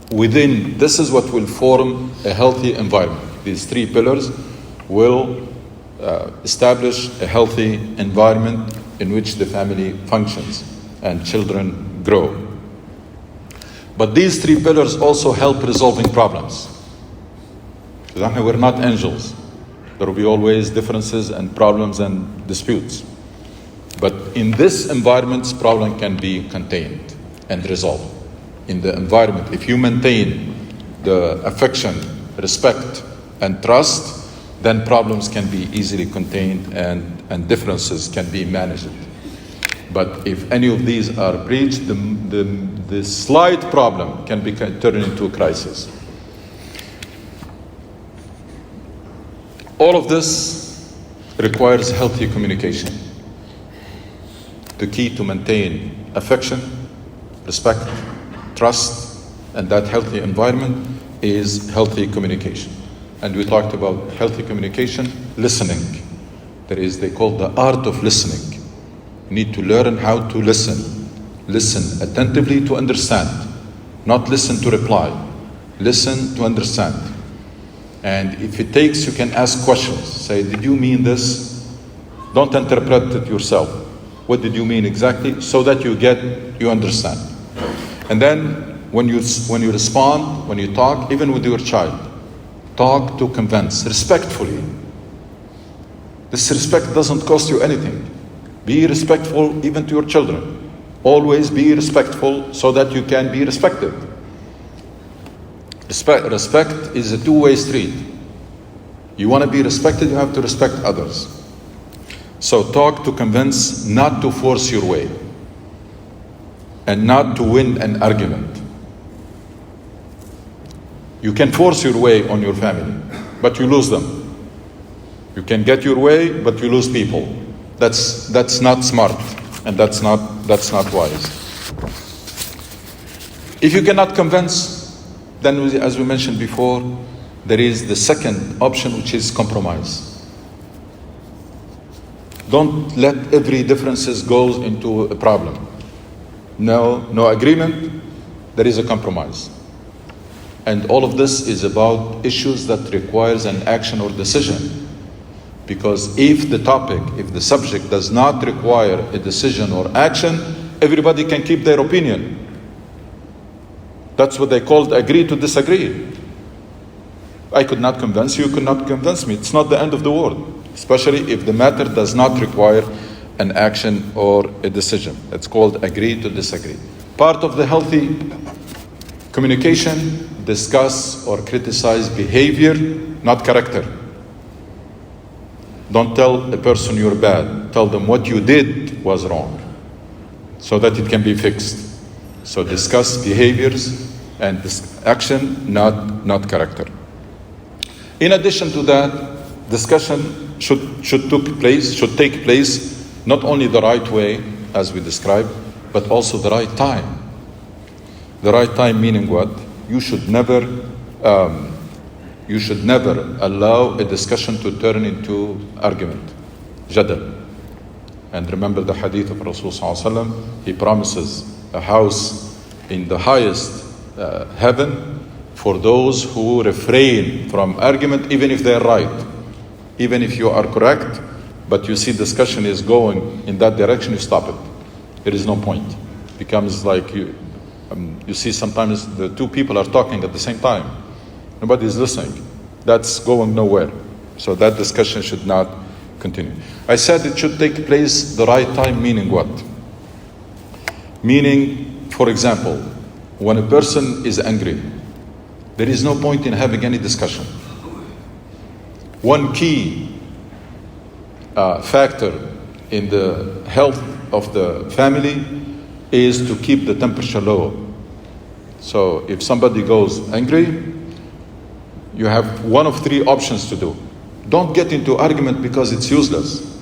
this is what will form a healthy environment. These 3 pillars will establish a healthy environment in which the family functions and children grow. But these 3 pillars also help resolving problems. Because we're not angels. There will be always differences and problems and disputes. But in this environment, problem can be contained and resolved. In the environment, if you maintain the affection, respect, and trust, then problems can be easily contained and differences can be managed. But if any of these are breached, the slight problem can be turned into a crisis. All of this requires healthy communication. The key to maintain affection, respect, trust, and that healthy environment is healthy communication. And we talked about healthy communication, listening. They call the art of listening. You need to learn how to listen. Listen attentively to understand, not listen to reply. Listen to understand. And if it takes, you can ask questions. Say, did you mean this? Don't interpret it yourself. What did you mean exactly? So that you understand. And then when you respond, when you talk, even with your child, talk to convince, respectfully. This respect doesn't cost you anything. Be respectful even to your children. Always be respectful so that you can be respected. Respect is a two-way street. You want to be respected, you have to respect others. So talk to convince, not to force your way, and not to win an argument. You can force your way on your family, but you lose them. You can get your way, but you lose people. That's not smart, and that's not wise. If you cannot convince, then, as we mentioned before, there is the second option, which is compromise. Don't let every differences go into a problem. No agreement, there is a compromise. And all of this is about issues that requires an action or decision. Because if the subject does not require a decision or action, everybody can keep their opinion. That's what they called agree to disagree. I could not convince you, you could not convince me. It's not the end of the world, especially if the matter does not require an action or a decision. It's called agree to disagree. Part of the healthy communication, discuss or criticize behavior, not character. Don't tell a person you're bad. Tell them what you did was wrong, so that it can be fixed. So discuss behaviors and action, not character. In addition to that, discussion should take place not only the right way, as we described, but also the right time. The right time meaning what? You should never allow a discussion to turn into argument, jadal. And remember the hadith of Rasulullah, he promises a house in the highest heaven for those who refrain from argument, even if they're right. Even if you are correct, but you see discussion is going in that direction, you stop it. There is no point. It becomes like you see sometimes the two people are talking at the same time. Nobody is listening. That's going nowhere. So that discussion should not continue. I said it should take place the right time, meaning what? Meaning, for example, when a person is angry, there is no point in having any discussion. One key factor in the health of the family is to keep the temperature low. So if somebody goes angry, you have one of three options to do. Don't get into argument because it's useless.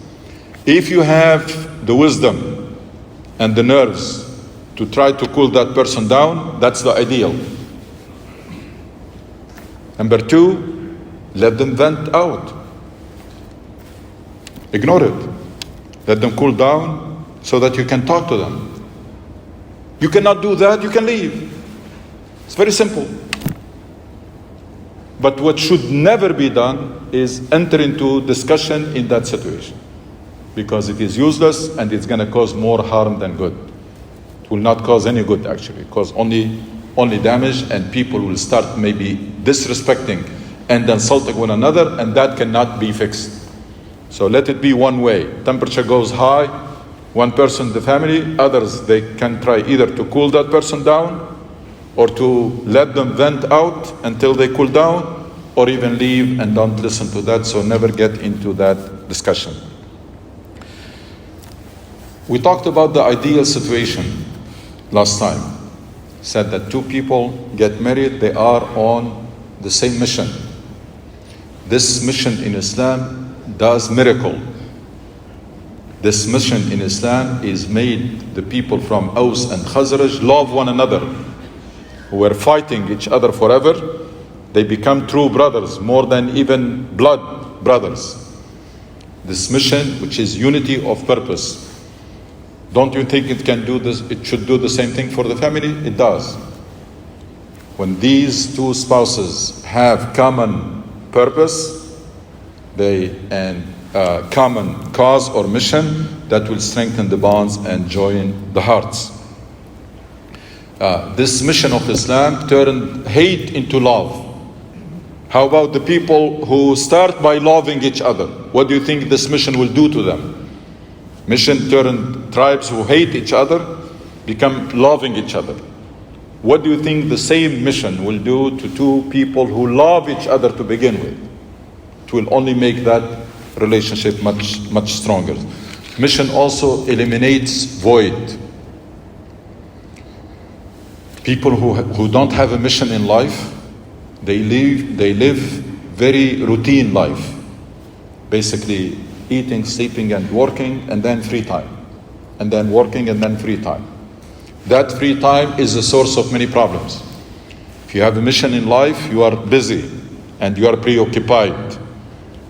If you have the wisdom and the nerves to try to cool that person down, that's the ideal. Number two, let them vent out. Ignore it. Let them cool down so that you can talk to them. You cannot do that, you can leave. It's very simple. But what should never be done is enter into discussion in that situation, because it is useless and it's going to cause more harm than good. It will not cause any good, actually. It cause only damage, and people will start maybe disrespecting and insulting one another, and that cannot be fixed. So let it be one way. Temperature goes high, one person, the family, others, they can try either to cool that person down or to let them vent out until they cool down, or even leave and don't listen to that. So never get into that discussion. We talked about the ideal situation last time. Said that two people get married, they are on the same mission. This mission in Islam does miracle. This mission in Islam is made the people from Aus and Khazraj love one another, who were fighting each other forever. They become true brothers, more than even blood brothers. This mission, which is unity of purpose, don't you think it can do this? It should do the same thing for the family? It does. When these two spouses have common purpose, common cause or mission, that will strengthen the bonds and join the hearts. This mission of Islam turned hate into love. How about the people who start by loving each other? What do you think this mission will do to them? Mission turned tribes who hate each other become loving each other. What do you think the same mission will do to two people who love each other to begin with? It will only make that relationship much stronger. Mission also eliminates void. People who don't have a mission in life, they live very routine life. Basically eating, sleeping and working, and then free time. And then working and then free time. That free time is the source of many problems. If you have a mission in life, you are busy and you are preoccupied.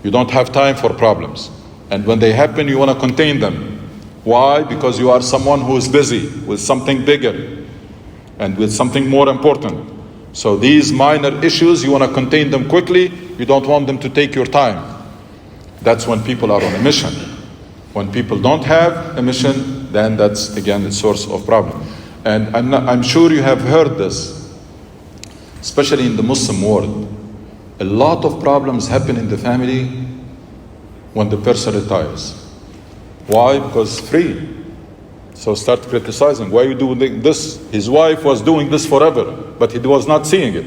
You don't have time for problems. And when they happen, you want to contain them. Why? Because you are someone who is busy with something bigger and with something more important. So these minor issues, you want to contain them quickly. You don't want them to take your time. That's when people are on a mission. When people don't have a mission, then that's again the source of problem. And I'm sure you have heard this, especially in the Muslim world. A lot of problems happen in the family when the person retires. Why? Because free. So start criticizing. Why are you doing this? His wife was doing this forever, but he was not seeing it.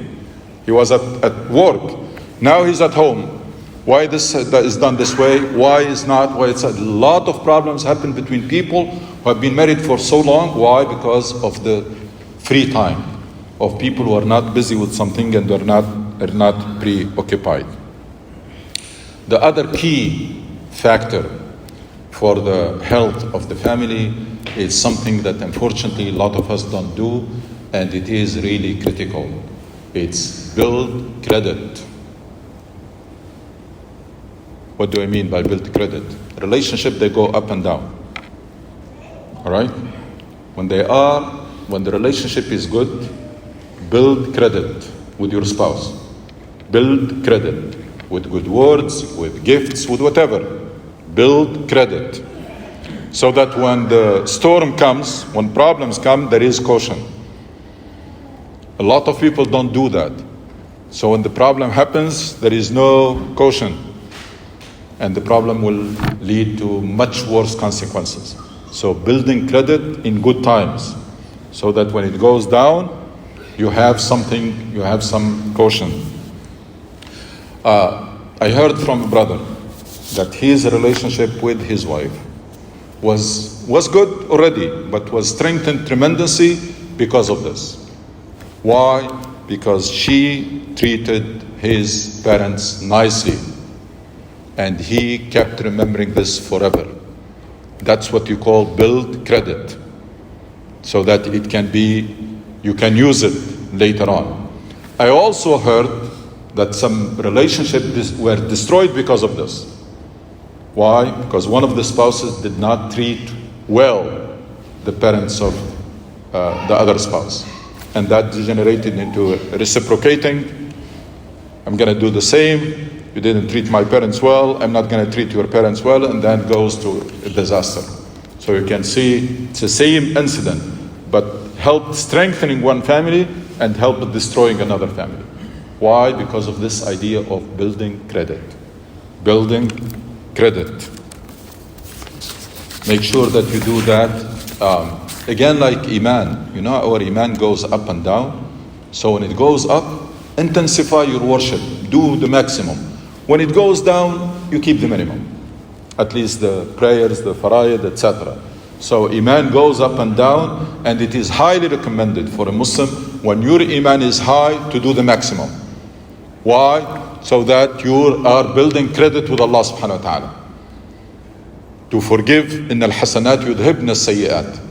He was at work. Now he's at home. Why this is done this way? Why is not? Why it's a lot of problems happen between people who have been married for so long. Why? Because of the free time of people who are not busy with something and are not preoccupied. The other key factor for the health of the family is something that unfortunately a lot of us don't do, and it is really critical. It's build credit. What do I mean by build credit? Relationship, they go up and down. All right? When the relationship is good, build credit with your spouse. Build credit with good words, with gifts, with whatever. Build credit. So that when the storm comes, when problems come, there is caution. A lot of people don't do that. So when the problem happens, there is no caution. And the problem will lead to much worse consequences. So building credit in good times, so that when it goes down, you have some caution. I heard from a brother that his relationship with his wife was good already, but was strengthened tremendously because of this. Why? Because she treated his parents nicely. And he kept remembering this forever. That's what you call build credit. So that it can be, you can use it later on. I also heard that some relationships were destroyed because of this. Why? Because one of the spouses did not treat well the parents of the other spouse. And that degenerated into reciprocating. I'm going to do the same. You didn't treat my parents well, I'm not going to treat your parents well, and then goes to a disaster. So you can see it's the same incident, but helped strengthening one family and helped destroying another family. Why? Because of this idea of building credit. Building credit. Make sure that you do that. Again, like Iman, you know, our Iman goes up and down. So when it goes up, intensify your worship. Do the maximum. When it goes down, you keep the minimum. At least the prayers, the fara'id, etc. So Iman goes up and down, and it is highly recommended for a Muslim, when your Iman is high, to do the maximum. Why? So that you are building credit with Allah subhanahu wa ta'ala. To forgive, إن الحسنات يذهبن السيئات.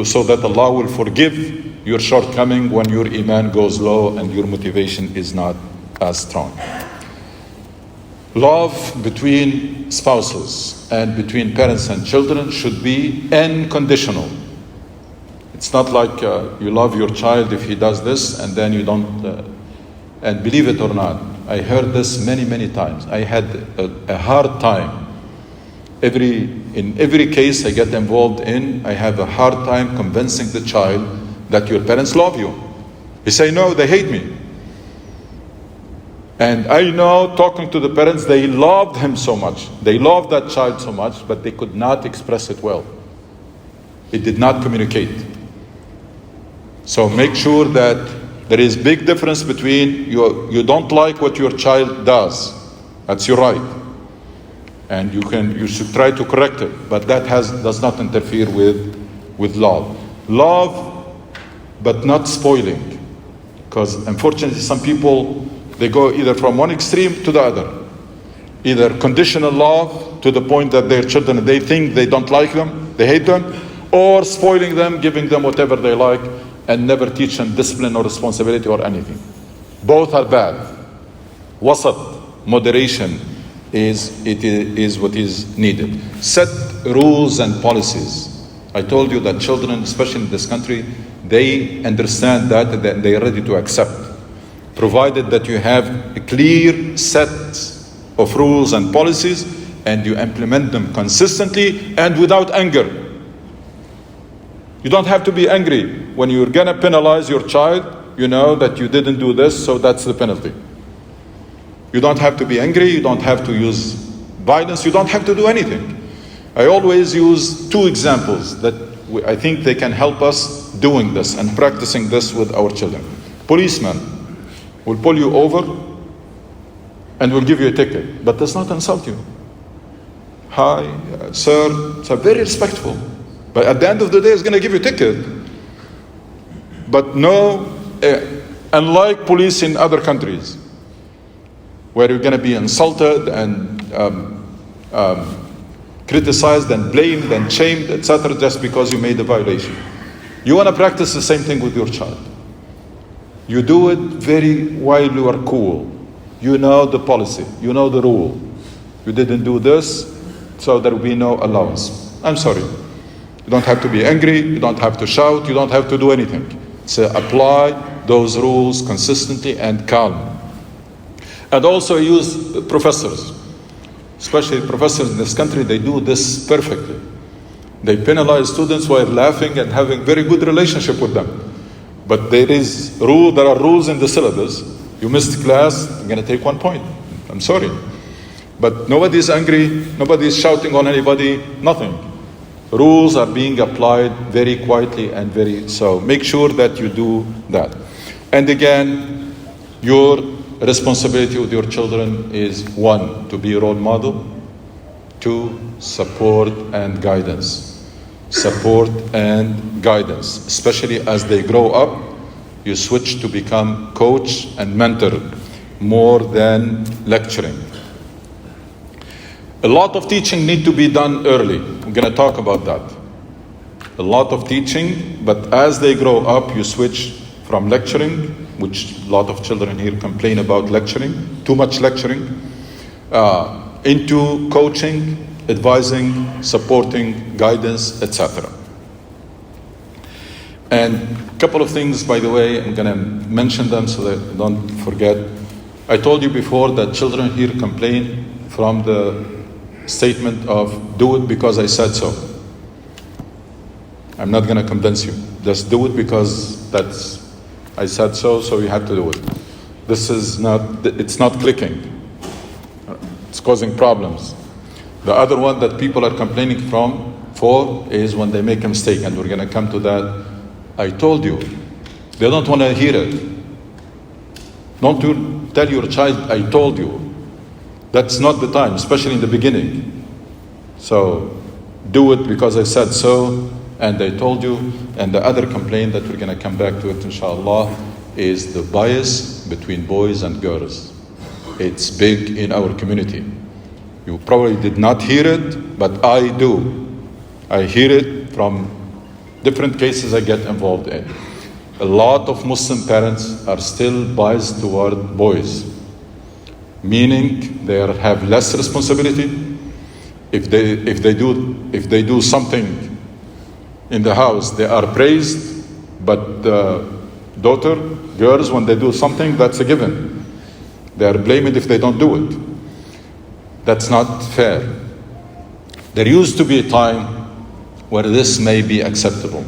So that Allah will forgive your shortcoming when your iman goes low and your motivation is not as strong. Love between spouses and between parents and children should be unconditional. It's not like you love your child if he does this and then you don't. And believe it or not, I heard this many times. I had a hard time. In every case I get involved in, I have a hard time convincing the child that your parents love you. They say, no, they hate me. And I know, talking to the parents, they loved him so much. They loved that child so much, but they could not express it well. It did not communicate. So make sure that there is big difference between you don't like what your child does. That's your right. And you should try to correct it, but that does not interfere with love. Love, but not spoiling. Because unfortunately some people, they go either from one extreme to the other. Either conditional love to the point that their children, they think they don't like them, they hate them, or spoiling them, giving them whatever they like, and never teach them discipline or responsibility or anything. Both are bad. Wasat, moderation, is what is needed. Set rules and policies. I told you that children, especially in this country, they understand that they are ready to accept, provided that you have a clear set of rules and policies and you implement them consistently and without anger. You don't have to be angry when you're gonna penalize your child. You know that you didn't do this, so that's the penalty. You don't have to be angry, you don't have to use violence, you don't have to do anything. I always use two examples that I think they can help us doing this and practicing this with our children. Policeman will pull you over and will give you a ticket, but does not insult you. Hi, sir, so very respectful. But at the end of the day, he's going to give you a ticket. But no, unlike police in other countries, where you're going to be insulted and criticized and blamed and shamed, etc., just because you made a violation. You want to practice the same thing with your child. You do it while you are cool. You know the policy, you know the rule. You didn't do this, so there will be no allowance. I'm sorry. You don't have to be angry, you don't have to shout, you don't have to do anything. So apply those rules consistently and calm. And also use professors, especially professors in this country, they do this perfectly. They penalize students while laughing and having very good relationship with them. But there are rules in the syllabus. You missed class, you're going to take 1 point. I'm sorry. But nobody is angry, nobody is shouting on anybody, nothing. Rules are being applied very quietly and so make sure that you do that. And again, your responsibility with your children is 1, to be a role model, 2, support and guidance. Support and guidance, especially as they grow up, you switch to become coach and mentor more than lecturing. A lot of teaching need to be done early. I'm going to talk about that. A lot of teaching, but as they grow up, you switch from lecturing, which a lot of children here complain about lecturing, too much lecturing, into coaching, advising, supporting, guidance, etc. And a couple of things, by the way, I'm going to mention them so that you don't forget. I told you before that children here complain from the statement of do it because I said so. I'm not going to convince you. Just do it because I said so you have to do it. It's not clicking. It's causing problems. The other one that people are complaining for is when they make a mistake, and we're going to come to that. I told you. They don't want to hear it. Don't tell your child, I told you. That's not the time, especially in the beginning. So do it because I said so, and I told you. And the other complaint that we're going to come back to it, inshallah, is the bias between boys and girls. It's big in our community. You probably did not hear it, but I do. I hear it from different cases I get involved in. A lot of Muslim parents are still biased toward boys, meaning they have less responsibility. If they do something in the house, they are praised, but girls, when they do something, that's a given. They are blamed if they don't do it. That's not fair. There used to be a time where this may be acceptable,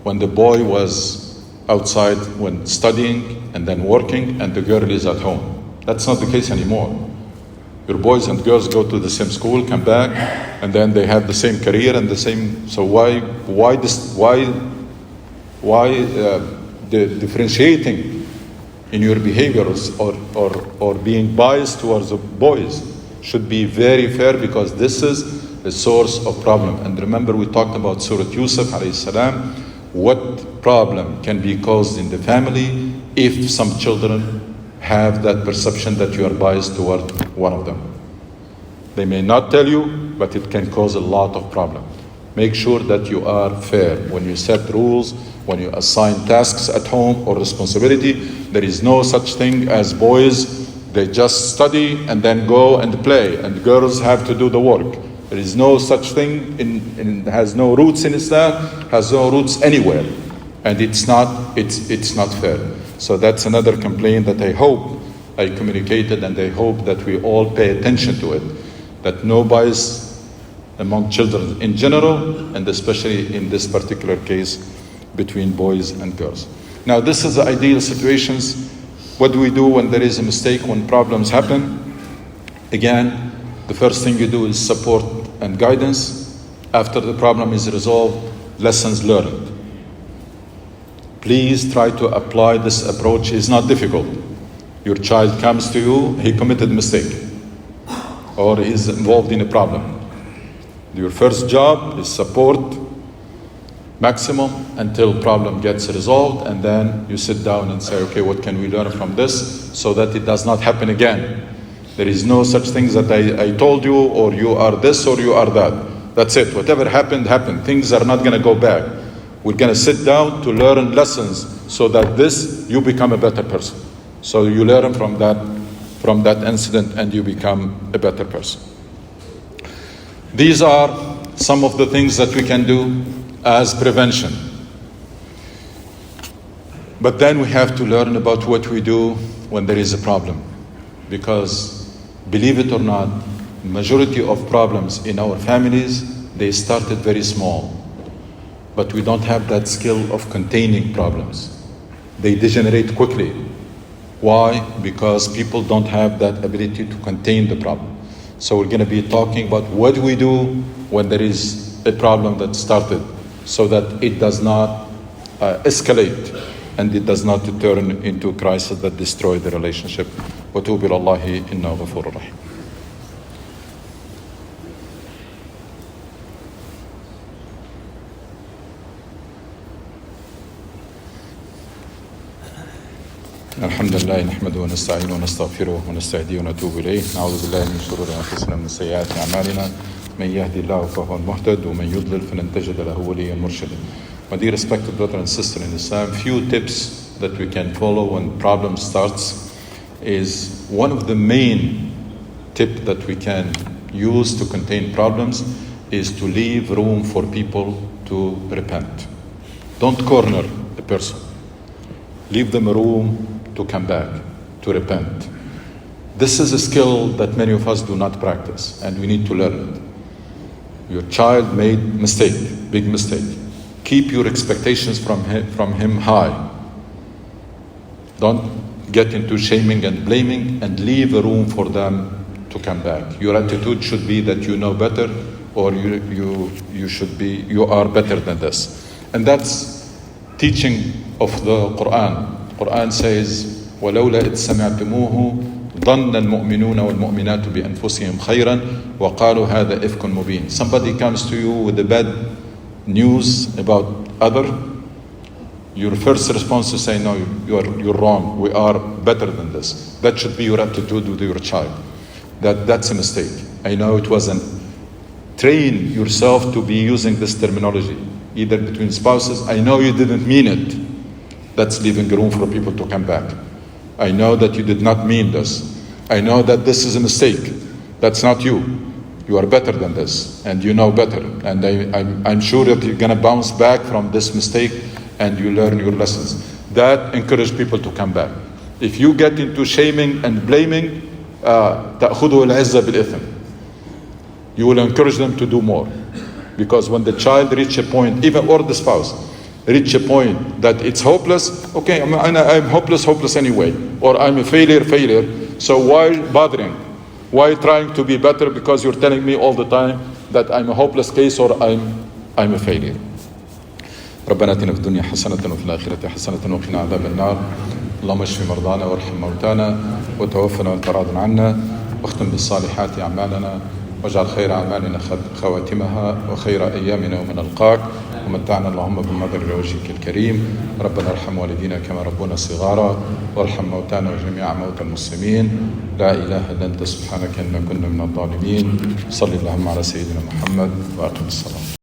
when the boy was outside when studying and then working and the girl is at home. That's not the case anymore. Your boys and girls go to the same school, come back, and then they have the same career and the same. So why the differentiating in your behaviors or being biased towards the boys should be very fair, because this is a source of problem. And remember, we talked about Surah Yusuf alayhi salam. What problem can be caused in the family if some children have that perception that you are biased toward one of them? They may not tell you, but it can cause a lot of problem. Make sure that you are fair when you set rules, when you assign tasks at home or responsibility. There is no such thing as boys, they just study and then go and play, and girls have to do the work. There is no such thing, has no roots in Islam, has no roots anywhere. And it's not fair. So that's another complaint that I hope I communicated, and I hope that we all pay attention to it. That no bias among children in general, and especially in this particular case between boys and girls. Now, this is the ideal situations. What do we do when there is a mistake, when problems happen? Again, the first thing you do is support and guidance. After the problem is resolved, lessons learned. Please try to apply this approach. It's not difficult. Your child comes to you, he committed a mistake, or is involved in a problem. Your first job is support maximum until problem gets resolved, and then you sit down and say, okay, what can we learn from this so that it does not happen again? There is no such things that I told you, or you are this or you are that. That's it. Whatever happened, happened. Things are not going to go back. We're going to sit down to learn lessons so that you become a better person. So you learn from that incident and you become a better person. These are some of the things that we can do as prevention. But then we have to learn about what we do when there is a problem. Because believe it or not, majority of problems in our families, they started very small. But we don't have that skill of containing problems. They degenerate quickly. Why? Because people don't have that ability to contain the problem. So we're going to be talking about what we do when there is a problem that started, so that it does not escalate and it does not turn into a crisis that destroys the relationship. وَتُوبِ إِلَى اللَّهِ إِنَّهُ غَفُورٌ رَحِيمٌ. الحمد لله نحمده ونستعينه ونستغفره ونستهديه ونتوب إليه. نعوذ بالله من شرور أنفسنا ومن سيئات أعمالنا. من يهدي الله فهو المهتد ومن يضلل فلن تجد له وليا مرشدا. My dear respected brother and sister in Islam, few tips that we can follow when problem starts is one of the main tip that we can use to contain problems is to leave room for people to repent. Don't corner the person. Leave them room to come back, to repent. This is a skill that many of us do not practice, and we need to learn it. Your child made mistake, big mistake. Keep your expectations from him high. Don't get into shaming and blaming, and leave a room for them to come back. Your attitude should be that you know better, or you are better than this. And that's teaching of the Quran. Quran says, وَلَوْلَا إِذْ سَمِعْتُمُوهُ ظَنَّ الْمُؤْمِنُونَ وَالْمُؤْمِنَاتُ بِأَنفُسِهِمْ خَيْرًا وَقَالُوا هَذَا إِفْكٌ مُبِينٌ. Somebody comes to you with the bad news about other, your first response to say, no, you're wrong, we are better than this. That should be your attitude with your child. That's a mistake. I know it wasn't. Train yourself to be using this terminology, either between spouses. I know you didn't mean it. That's leaving room for people to come back. I know that you did not mean this. I know that this is a mistake. That's not you. You are better than this, and you know better. And I'm sure that you're going to bounce back from this mistake and you learn your lessons. That encourages people to come back. If you get into shaming and blaming, تأخذوا العزة بالإثم. You will encourage them to do more. Because when the child reach a point, even or the spouse, reach a point that it's hopeless, okay, I'm hopeless anyway. Or I'm a failure. So why bothering? Why trying to be better because you're telling me all the time that I'm a hopeless case or I'm a failure. ربنا اتنا في الدنيا حسنة وفي الآخرة حسنة وقنا عذاب النار. اللهم اشف مرضانا وارحم موتانا وتوفنا وانت راض عنا واختم بالصالحات أعمالنا واجعل خير أعمالنا خواتمها وخير أيامنا يوم نلقاك ومتعنا اللهم بالنظر لوجهك الكريم. ربنا ارحم والدينا كما ربونا صغارا وارحم موتانا وجميع موتى المسلمين. لا إله إلا أنت سبحانك إنا كنا من الظالمين. صل اللهم على سيدنا محمد وأقم الصلاة.